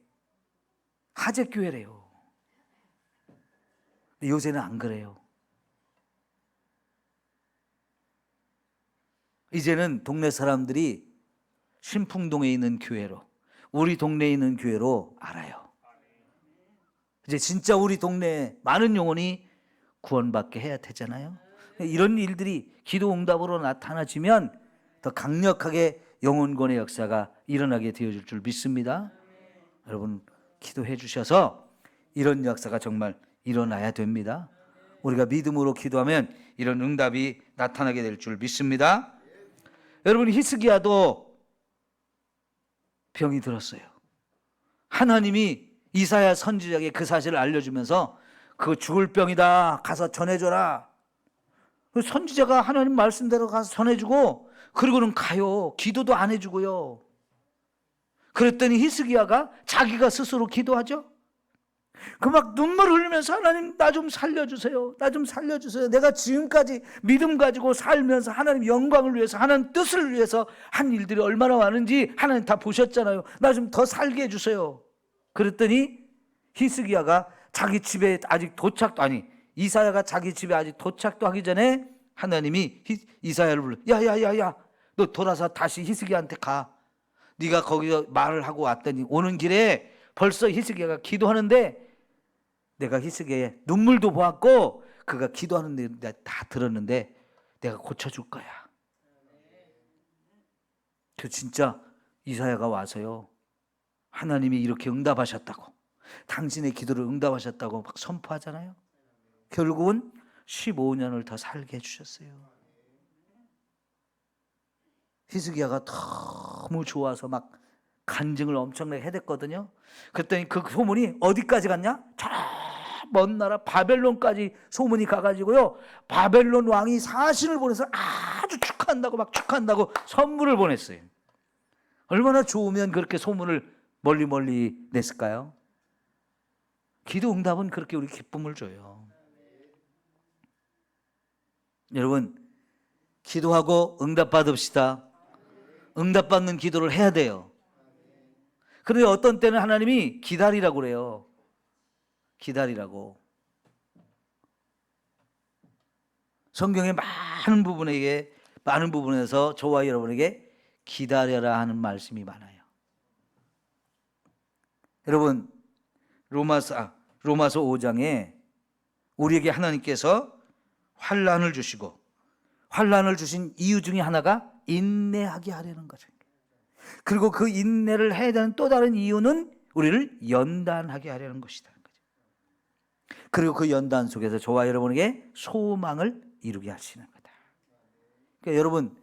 근데 요새는 안 그래요. 이제는 동네 사람들이 신풍동에 있는 교회로, 우리 동네에 있는 교회로 알아요. 이제 진짜 우리 동네에 많은 영혼이 구원받게 해야 되잖아요. 이런 일들이 기도 응답으로 나타나지면 더 강력하게 영혼권의 역사가 일어나게 되어질 줄 믿습니다. 여러분 기도해 주셔서 이런 역사가 정말 일어나야 됩니다. 우리가 믿음으로 기도하면 이런 응답이 나타나게 될 줄 믿습니다. 여러분 히스기야도 병이 들었어요. 하나님이 이사야 선지자에게 그 사실을 알려주면서 그 죽을 병이다, 가서 전해줘라. 선지자가 하나님 말씀대로 가서 전해주고, 그리고는 가요. 기도도 안 해주고요. 그랬더니 히스기야가 자기가 스스로 기도하죠. 그 막 눈물 흘리면서 하나님 나 좀 살려주세요. 나 좀 살려주세요. 내가 지금까지 믿음 가지고 살면서 하나님 영광을 위해서, 하나님 뜻을 위해서 한 일들이 얼마나 많은지 하나님 다 보셨잖아요. 나 좀 더 살게 해주세요. 그랬더니 히스기야가 자기 집에 아직 도착도, 아니 이사야가 자기 집에 아직 도착도 하기 전에 하나님이 이사야를 불러, 야야야야 너 돌아서 다시 히스기야한테 가. 네가 거기서 말을 하고 왔더니 오는 길에 벌써 히스기야가 기도하는데, 내가 히스기야의 눈물도 보았고 그가 기도하는데 내가 다 들었는데 내가 고쳐줄 거야. 그 진짜 이사야가 와서요, 하나님이 이렇게 응답하셨다고, 당신의 기도를 응답하셨다고 막 선포하잖아요. 결국은 15년을 더 살게 해주셨어요. 히스기야가 너무 좋아서 막 간증을 엄청나게 해댔거든요. 그랬더니 그 소문이 어디까지 갔냐? 저 먼 나라 바벨론까지 소문이 가가지고요, 바벨론 왕이 사신을 보내서 아주 축하한다고 막 축하한다고 선물을 보냈어요. 얼마나 좋으면 그렇게 소문을 멀리 냈을까요? 기도 응답은 그렇게 우리 기쁨을 줘요. 여러분 기도하고 응답 받읍시다. 응답 받는 기도를 해야 돼요. 그런데 어떤 때는 하나님이 기다리라고 그래요. 기다리라고. 성경의 많은 부분에서 저와 여러분에게 기다려라 하는 말씀이 많아요. 여러분 로마서 5장에 우리에게 하나님께서 환난을 주시고, 환난을 주신 이유 중에 하나가 인내하게 하려는 거죠. 그리고 그 인내를 해야 되는 또 다른 이유는 우리를 연단하게 하려는 것이다. 그리고 그 연단 속에서 저와 여러분에게 소망을 이루게 하시는 거다. 그러니까 여러분,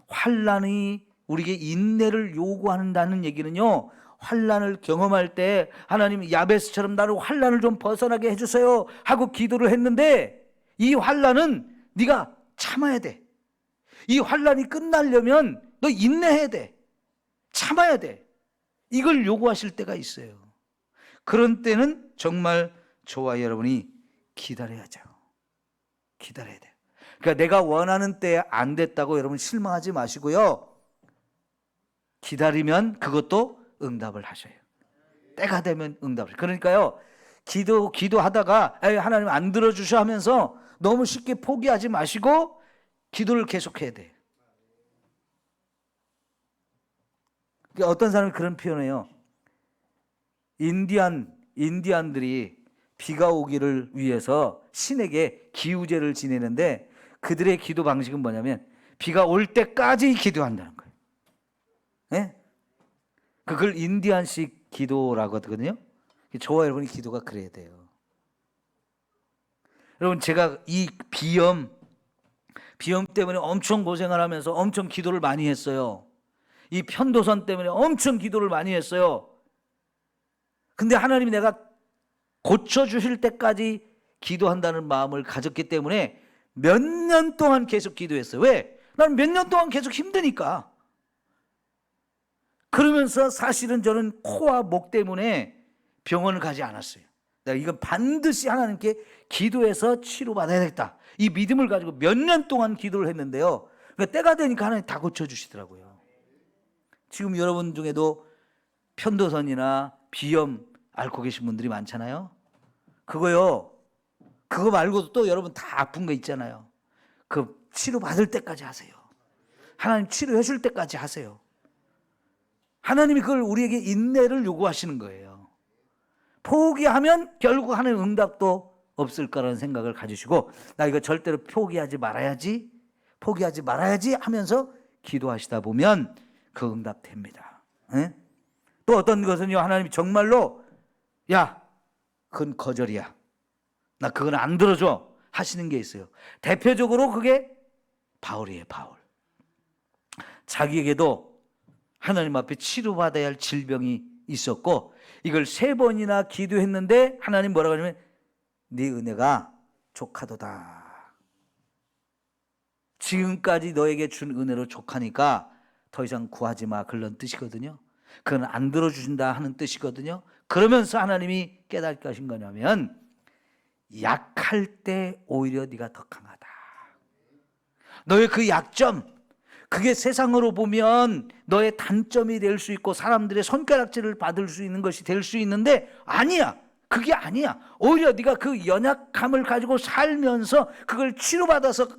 환난이 우리에게 인내를 요구한다는 얘기는요, 환난을 경험할 때 하나님 야베스처럼 나를 환난을 좀 벗어나게 해주세요 하고 기도를 했는데, 이 환난은 네가 참아야 돼. 이 환난이 끝나려면 너 인내해야 돼. 참아야 돼. 이걸 요구하실 때가 있어요. 그런 때는 정말 저와 여러분이 기다려야죠. 기다려야 돼요. 그러니까 내가 원하는 때에 안 됐다고 여러분 실망하지 마시고요, 기다리면 그것도 응답을 하셔요. 때가 되면 응답을. 그러니까요, 기도하다가 하나님 안 들어주셔 하면서 너무 쉽게 포기하지 마시고 기도를 계속해야 돼요. 어떤 사람이 그런 표현을 해요. 인디안들이 비가 오기를 위해서 신에게 기우제를 지내는데, 그들의 기도 방식은 뭐냐면 비가 올 때까지 기도한다는 거예요. 네? 그걸 인디안식 기도라고 하거든요. 저와 여러분의 기도가 그래야 돼요. 여러분, 제가 이 비염 때문에 엄청 고생을 하면서 엄청 기도를 많이 했어요. 이 편도선 때문에 엄청 기도를 많이 했어요. 근데 하나님이 내가 고쳐주실 때까지 기도한다는 마음을 가졌기 때문에 몇 년 동안 계속 기도했어요. 왜? 나는 몇 년 동안 계속 힘드니까. 그러면서 사실은 저는 코와 목 때문에 병원을 가지 않았어요. 내가 이건 반드시 하나님께 기도해서 치료받아야겠다, 이 믿음을 가지고 몇 년 동안 기도를 했는데요, 그러니까 때가 되니까 하나님 다 고쳐주시더라고요. 지금 여러분 중에도 편도선이나 비염 앓고 계신 분들이 많잖아요. 그거 말고도 또 여러분 다 아픈 거 있잖아요. 그 치료받을 때까지 하세요. 하나님 치료해 줄 때까지 하세요. 하나님이 그걸 우리에게 인내를 요구하시는 거예요. 포기하면 결국 하나님 응답도 없을 거라는 생각을 가지시고, 나 이거 절대로 포기하지 말아야지 하면서 기도하시다 보면 그 응답 됩니다. 에? 또 어떤 것은요, 하나님이 정말로 야, 그건 거절이야, 나 그건 안 들어줘 하시는 게 있어요. 대표적으로 그게 바울이에요. 바울. 자기에게도 하나님 앞에 치료받아야 할 질병이 있었고, 이걸 3번이나 기도했는데 하나님 뭐라고 하냐면 네 은혜가 족하도다. 지금까지 너에게 준 은혜로 족하니까 더 이상 구하지 마, 그런 뜻이거든요. 그건 안 들어주신다 하는 뜻이거든요. 그러면서 하나님이 깨닫게 하신 거냐면, 약할 때 오히려 네가 더 강하다. 너의 그 약점, 그게 세상으로 보면 너의 단점이 될 수 있고 사람들의 손가락질을 받을 수 있는 것이 될 수 있는데, 아니야. 그게 아니야. 오히려 네가 그 연약함을 가지고 살면서 그걸 치료받아서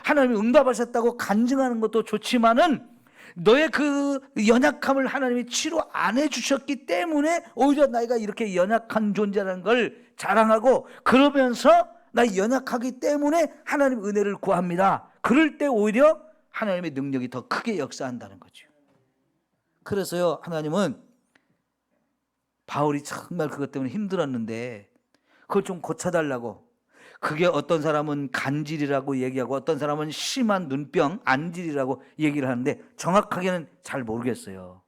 하나님이 응답하셨다고 간증하는 것도 좋지만은, 너의 그 연약함을 하나님이 치료 안 해주셨기 때문에 오히려 내가 이렇게 연약한 존재라는 걸 자랑하고, 그러면서 나 연약하기 때문에 하나님 은혜를 구합니다. 그럴 때 오히려 하나님의 능력이 더 크게 역사한다는 거죠. 그래서요, 하나님은 바울이 정말 그것 때문에 힘들었는데 그걸 좀 고쳐달라고, 그게 어떤 사람은 간질이라고 얘기하고 어떤 사람은 심한 눈병, 안질이라고 얘기를 하는데 정확하게는 잘 모르겠어요.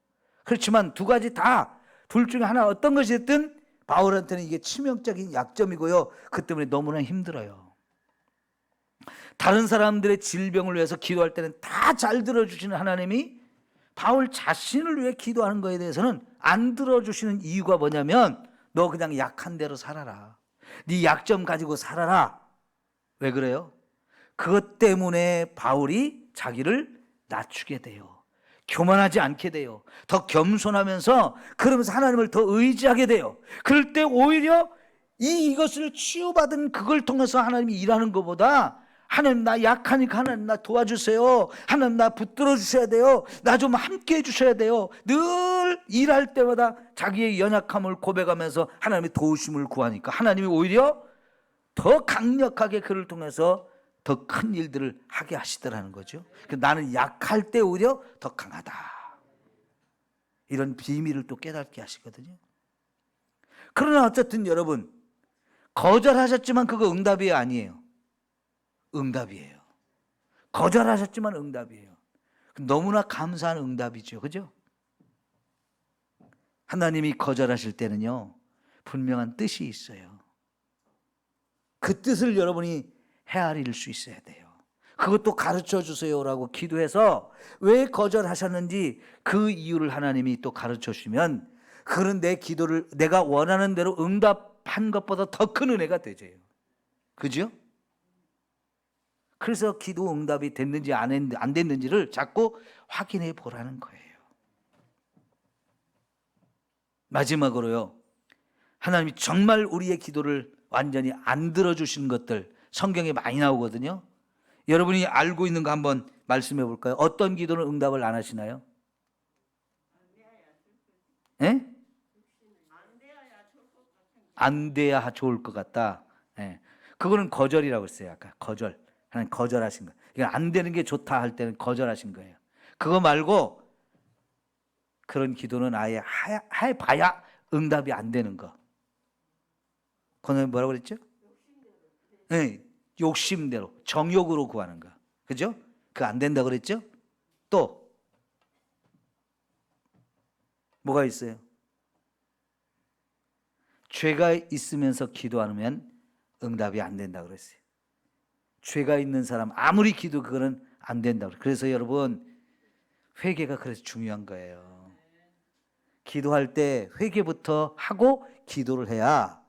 그렇지만 두 가지 다, 둘 중에 하나 어떤 것이 됐든 바울한테는 이게 치명적인 약점이고요, 그 때문에 너무나 힘들어요. 다른 사람들의 질병을 위해서 기도할 때는 다 잘 들어주시는 하나님이 바울 자신을 위해 기도하는 것에 대해서는 안 들어주시는 이유가 뭐냐면, 너 그냥 약한 대로 살아라, 네 약점 가지고 살아라. 왜 그래요? 그것 때문에 바울이 자기를 낮추게 돼요. 교만하지 않게 돼요. 더 겸손하면서, 그러면서 하나님을 더 의지하게 돼요. 그럴 때 오히려 이것을 치유받은 그걸 통해서 하나님이 일하는 것보다, 하나님 나 약하니까 하나님 나 도와주세요, 하나님 나 붙들어 주셔야 돼요, 나 좀 함께 해주셔야 돼요, 늘 일할 때마다 자기의 연약함을 고백하면서 하나님의 도우심을 구하니까 하나님이 오히려 더 강력하게 그를 통해서 더 큰 일들을 하게 하시더라는 거죠. 나는 약할 때 오히려 더 강하다. 이런 비밀을 또 깨닫게 하시거든요. 그러나 어쨌든 여러분, 거절하셨지만 그거 응답이 아니에요. 응답이에요. 거절하셨지만 응답이에요. 너무나 감사한 응답이죠. 그죠? 하나님이 거절하실 때는요, 분명한 뜻이 있어요. 그 뜻을 여러분이 헤아릴 수 있어야 돼요. 그것도 가르쳐 주세요라고 기도해서 왜 거절하셨는지 그 이유를 하나님이 또 가르쳐 주시면, 그런 내 기도를 내가 원하는 대로 응답한 것보다 더 큰 은혜가 되죠. 그죠? 그래서 기도 응답이 됐는지 안 됐는지를 자꾸 확인해 보라는 거예요. 마지막으로요, 하나님이 정말 우리의 기도를 완전히 안 들어주신 것들 성경에 많이 나오거든요. 여러분이 알고 있는 거 한번 말씀해 볼까요? 어떤 기도는 응답을 안 하시나요? 예? 안 돼야 좋을 것 같다. 예. 그거는 거절이라고 했어요. 아까 거절. 하나님 거절하신 거. 이건 안 되는 게 좋다 할 때는 거절하신 거예요. 그거 말고 그런 기도는 아예 해봐야 응답이 안 되는 거. 그건 뭐라고 그랬죠? 네, 욕심대로, 정욕으로 구하는 거. 그죠? 그거 안 된다고 그랬죠? 또 뭐가 있어요? 죄가 있으면서 기도하면 응답이 안 된다고 그랬어요. 죄가 있는 사람 아무리 기도 그거는 안 된다고. 그래서 여러분, 회개가 그래서 중요한 거예요. 기도할 때 회개부터 하고 기도를 해야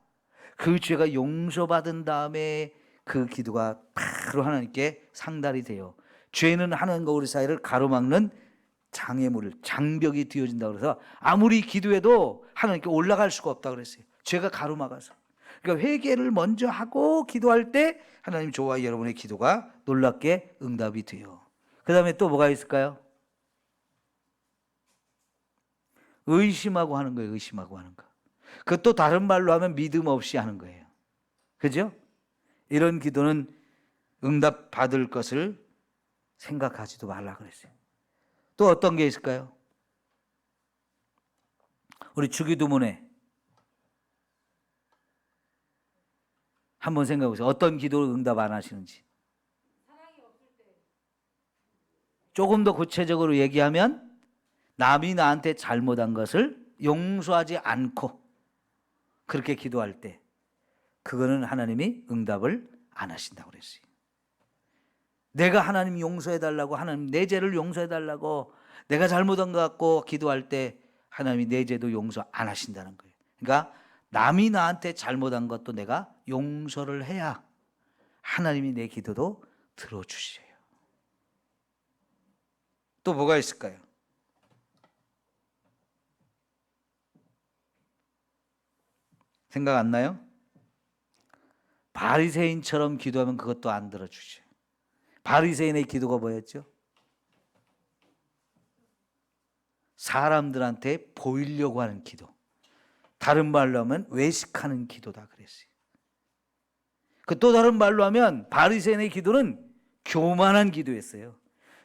그 죄가 용서받은 다음에 그 기도가 바로 하나님께 상달이 돼요. 죄는 하나님과 우리 사이를 가로막는 장벽이 되어진다고 그래서 아무리 기도해도 하나님께 올라갈 수가 없다고 그랬어요. 죄가 가로막아서. 그러니까 회개를 먼저 하고 기도할 때 하나님 저와 여러분의 기도가 놀랍게 응답이 돼요. 그 다음에 또 뭐가 있을까요? 의심하고 하는 거예요. 의심하고 하는 거. 그것도 다른 말로 하면 믿음 없이 하는 거예요. 그죠? 이런 기도는 응답 받을 것을 생각하지도 말라 그랬어요. 또 어떤 게 있을까요? 우리 주기도문에 한번 생각해 보세요. 어떤 기도를 응답 안 하시는지. 조금 더 구체적으로 얘기하면 남이 나한테 잘못한 것을 용서하지 않고 그렇게 기도할 때 그거는 하나님이 응답을 안 하신다고 그랬어요. 내가 하나님 용서해달라고, 하나님 내 죄를 용서해달라고 내가 잘못한 것 같고 기도할 때 하나님이 내 죄도 용서 안 하신다는 거예요. 그러니까 남이 나한테 잘못한 것도 내가 용서를 해야 하나님이 내 기도도 들어주셔요. 또 뭐가 있을까요? 생각 안 나요? 바리새인처럼 기도하면 그것도 안 들어주죠. 바리새인의 기도가 뭐였죠? 사람들한테 보이려고 하는 기도. 다른 말로 하면 외식하는 기도다 그랬어요. 그 또 다른 말로 하면 바리새인의 기도는 교만한 기도였어요.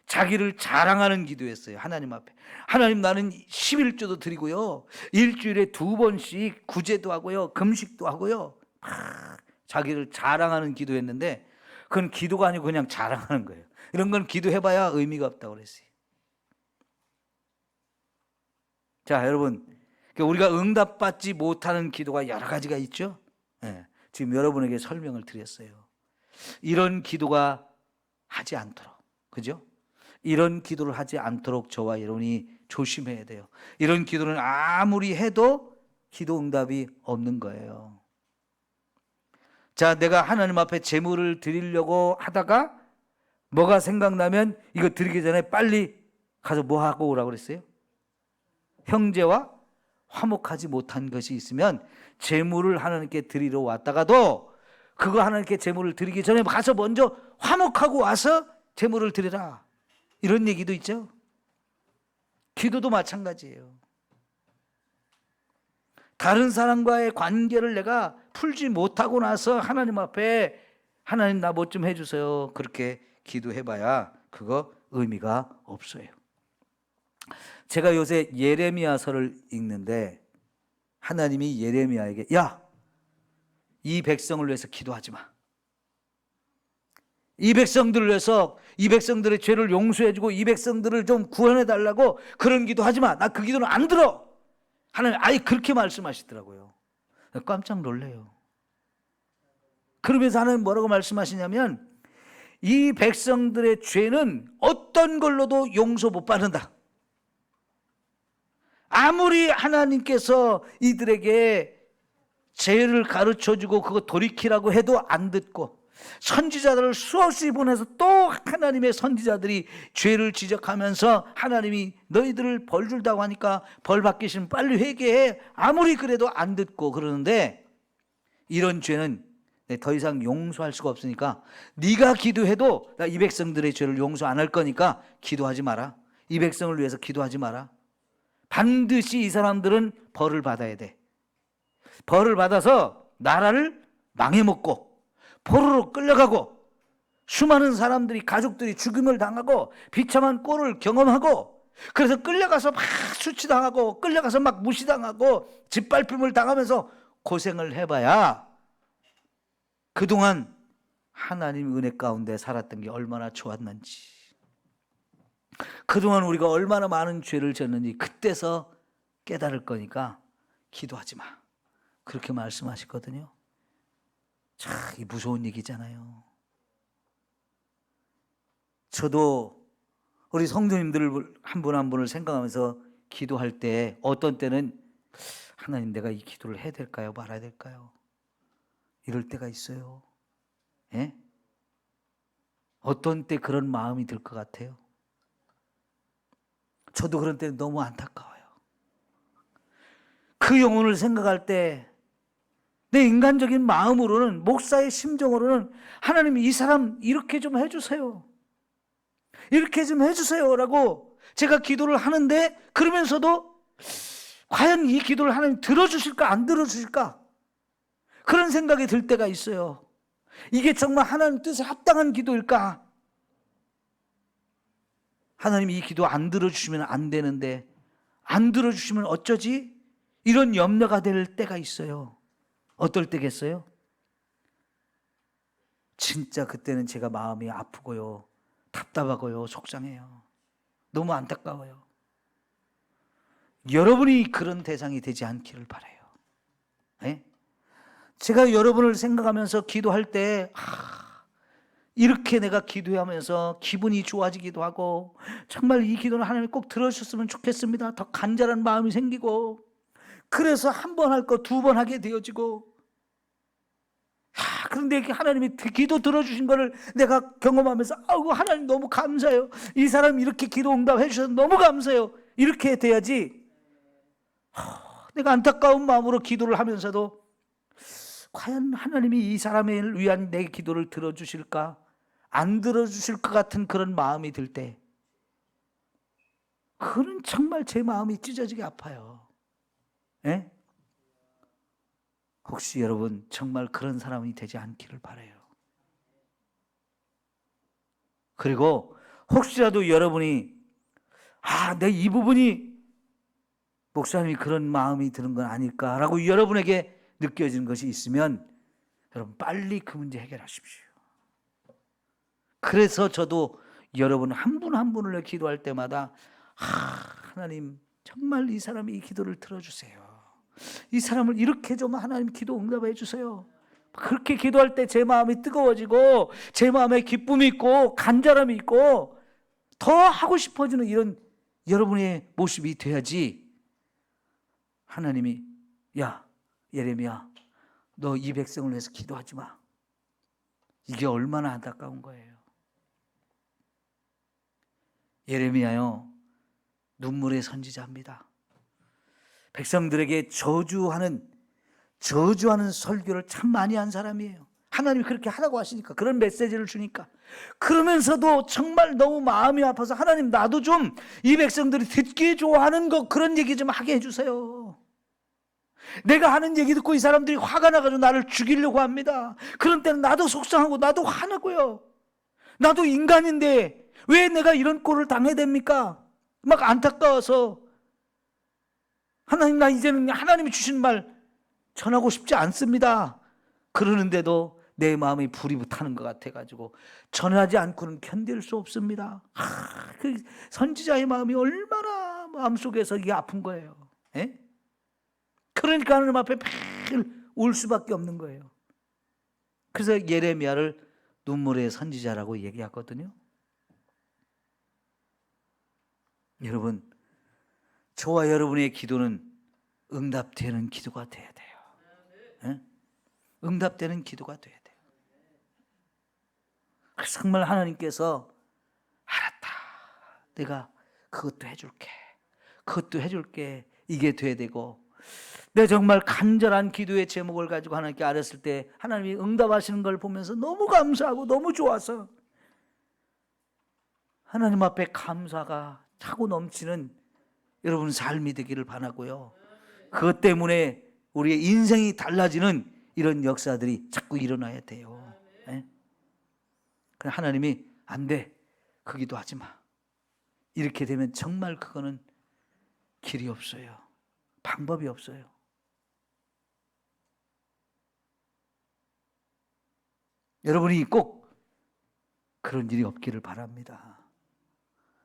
자기를 자랑하는 기도였어요. 하나님 앞에. 하나님, 나는 11조도 드리고요, 일주일에 2번씩 구제도 하고요, 금식도 하고요. 자기를 자랑하는 기도했는데 그건 기도가 아니고 그냥 자랑하는 거예요. 이런 건 기도해봐야 의미가 없다고 그랬어요. 자, 여러분, 우리가 응답받지 못하는 기도가 여러 가지가 있죠. 네, 지금 여러분에게 설명을 드렸어요. 이런 기도가 하지 않도록, 그죠? 이런 기도를 하지 않도록 저와 여러분이 조심해야 돼요. 이런 기도는 아무리 해도 기도 응답이 없는 거예요. 자, 내가 하나님 앞에 제물을 드리려고 하다가 뭐가 생각나면 이거 드리기 전에 빨리 가서 뭐 하고 오라고 그랬어요? 형제와 화목하지 못한 것이 있으면 제물을 하나님께 드리러 왔다가도 그거 하나님께 제물을 드리기 전에 가서 먼저 화목하고 와서 제물을 드리라. 이런 얘기도 있죠. 기도도 마찬가지예요. 다른 사람과의 관계를 내가 풀지 못하고 나서 하나님 앞에 하나님 나 뭐 좀 해주세요, 그렇게 기도해봐야 그거 의미가 없어요. 제가 요새 예레미야서를 읽는데 하나님이 예레미야에게 야, 이 백성을 위해서 기도하지 마. 이 백성들을 위해서 이 백성들의 죄를 용서해주고 이 백성들을 좀 구원해달라고 그런 기도하지 마. 나 그 기도는 안 들어. 하나님 아예 그렇게 말씀하시더라고요. 깜짝 놀래요. 그러면서 하나님 뭐라고 말씀하시냐면 이 백성들의 죄는 어떤 걸로도 용서 못 받는다. 아무리 하나님께서 이들에게 죄를 가르쳐주고 그거 돌이키라고 해도 안 듣고, 선지자들을 수없이 보내서 또 하나님의 선지자들이 죄를 지적하면서 하나님이 너희들을 벌 준다고 하니까 벌 받기 싫으면 빨리 회개해, 아무리 그래도 안 듣고 그러는데, 이런 죄는 더 이상 용서할 수가 없으니까 네가 기도해도 나 이 백성들의 죄를 용서 안 할 거니까 기도하지 마라. 이 백성을 위해서 기도하지 마라. 반드시 이 사람들은 벌을 받아야 돼. 벌을 받아서 나라를 망해먹고 포로로 끌려가고 수많은 사람들이, 가족들이 죽임을 당하고 비참한 꼴을 경험하고, 그래서 끌려가서 막 수치당하고 끌려가서 막 무시당하고 짓밟힘을 당하면서 고생을 해봐야 그동안 하나님 은혜 가운데 살았던 게 얼마나 좋았는지, 그동안 우리가 얼마나 많은 죄를 졌는지 그때서 깨달을 거니까 기도하지 마, 그렇게 말씀하시거든요. 참, 이 무서운 얘기잖아요. 저도 우리 성도님들을 한 분 한 분을 생각하면서 기도할 때 어떤 때는 하나님 내가 이 기도를 해야 될까요? 말아야 될까요? 이럴 때가 있어요. 예? 어떤 때 그런 마음이 들 것 같아요? 저도 그런 때는 너무 안타까워요. 그 영혼을 생각할 때 내 인간적인 마음으로는, 목사의 심정으로는 하나님 이 사람 이렇게 좀 해주세요, 이렇게 좀 해주세요 라고 제가 기도를 하는데, 그러면서도 과연 이 기도를 하나님 들어주실까 안 들어주실까 그런 생각이 들 때가 있어요. 이게 정말 하나님 뜻에 합당한 기도일까? 하나님이 이 기도 안 들어주시면 안 되는데, 안 들어주시면 어쩌지? 이런 염려가 될 때가 있어요. 어떨 때겠어요? 진짜 그때는 제가 마음이 아프고요, 답답하고요, 속상해요. 너무 안타까워요. 여러분이 그런 대상이 되지 않기를 바라요. 네? 제가 여러분을 생각하면서 기도할 때 이렇게 내가 기도하면서 기분이 좋아지기도 하고, 정말 이 기도는 하나님 꼭 들어주셨으면 좋겠습니다, 더 간절한 마음이 생기고, 그래서 한 번 할 거 두 번 하게 되어지고, 그런데 하나님이 기도 들어주신 거를 내가 경험하면서 아이고 하나님 너무 감사해요, 이 사람 이렇게 기도 응답해 주셔서 너무 감사해요, 이렇게 돼야지. 내가 안타까운 마음으로 기도를 하면서도 과연 하나님이 이 사람을 위한 내 기도를 들어주실까 안 들어주실 것 같은 그런 마음이 들 때, 그는 정말 제 마음이 찢어지게 아파요. 예? 혹시 여러분 정말 그런 사람이 되지 않기를 바라요. 그리고 혹시라도 여러분이 내 이 부분이 목사님이 그런 마음이 드는 건 아닐까라고 여러분에게 느껴지는 것이 있으면 여러분 빨리 그 문제 해결하십시오. 그래서 저도 여러분 한 분 한 분을 기도할 때마다 하나님 정말 이 사람이 이 기도를 들어주세요, 이 사람을 이렇게 좀 하나님 기도 응답해 주세요. 그렇게 기도할 때 제 마음이 뜨거워지고 제 마음에 기쁨이 있고 간절함이 있고 더 하고 싶어지는 이런 여러분의 모습이 돼야지, 하나님이 야 예레미야 너 이 백성을 위해서 기도하지 마, 이게 얼마나 안타까운 거예요. 예레미야요 눈물의 선지자입니다. 백성들에게 저주하는 설교를 참 많이 한 사람이에요. 하나님이 그렇게 하라고 하시니까, 그런 메시지를 주니까. 그러면서도 정말 너무 마음이 아파서 하나님 나도 좀 이 백성들이 듣기 좋아하는 거 그런 얘기 좀 하게 해주세요. 내가 하는 얘기 듣고 이 사람들이 화가 나가지고 나를 죽이려고 합니다. 그런 때는 나도 속상하고 나도 화나고요. 나도 인간인데 왜 내가 이런 꼴을 당해야 됩니까? 막 안타까워서 하나님, 나 이제는 하나님이 주신 말 전하고 싶지 않습니다. 그러는데도 내 마음이 불이 타는 것 같아가지고 전하지 않고는 견딜 수 없습니다. 그 선지자의 마음이 얼마나 마음속에서 이게 아픈 거예요. 에? 그러니까 하나님 앞에 매일 울 수밖에 없는 거예요. 그래서 예레미야를 눈물의 선지자라고 얘기하거든요. 여러분, 저와 여러분의 기도는 응답되는 기도가 돼야 돼요. 에? 응답되는 기도가 돼야 돼요. 정말 하나님께서 알았다, 내가 그것도 해줄게, 그것도 해줄게, 이게 돼야 되고, 내 정말 간절한 기도의 제목을 가지고 하나님께 아뢰었을 때 하나님이 응답하시는 걸 보면서 너무 감사하고 너무 좋아서 하나님 앞에 감사가 차고 넘치는 여러분 삶이 되기를 바라고요. 그것 때문에 우리의 인생이 달라지는 이런 역사들이 자꾸 일어나야 돼요. 네? 하나님이 안 돼, 그 기도하지 마, 이렇게 되면 정말 그거는 길이 없어요. 방법이 없어요. 여러분이 꼭 그런 일이 없기를 바랍니다.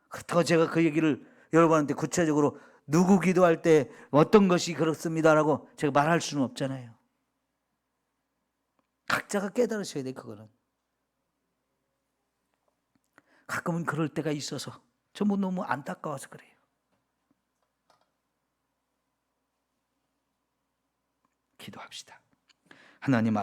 그렇다고 제가 그 얘기를 여러분한테 구체적으로 누구 기도할 때 어떤 것이 그렇습니다라고 제가 말할 수는 없잖아요. 각자가 깨달으셔야 돼. 그거는 가끔은 그럴 때가 있어서 전부 너무 안타까워서 그래요. 기도합시다. 하나님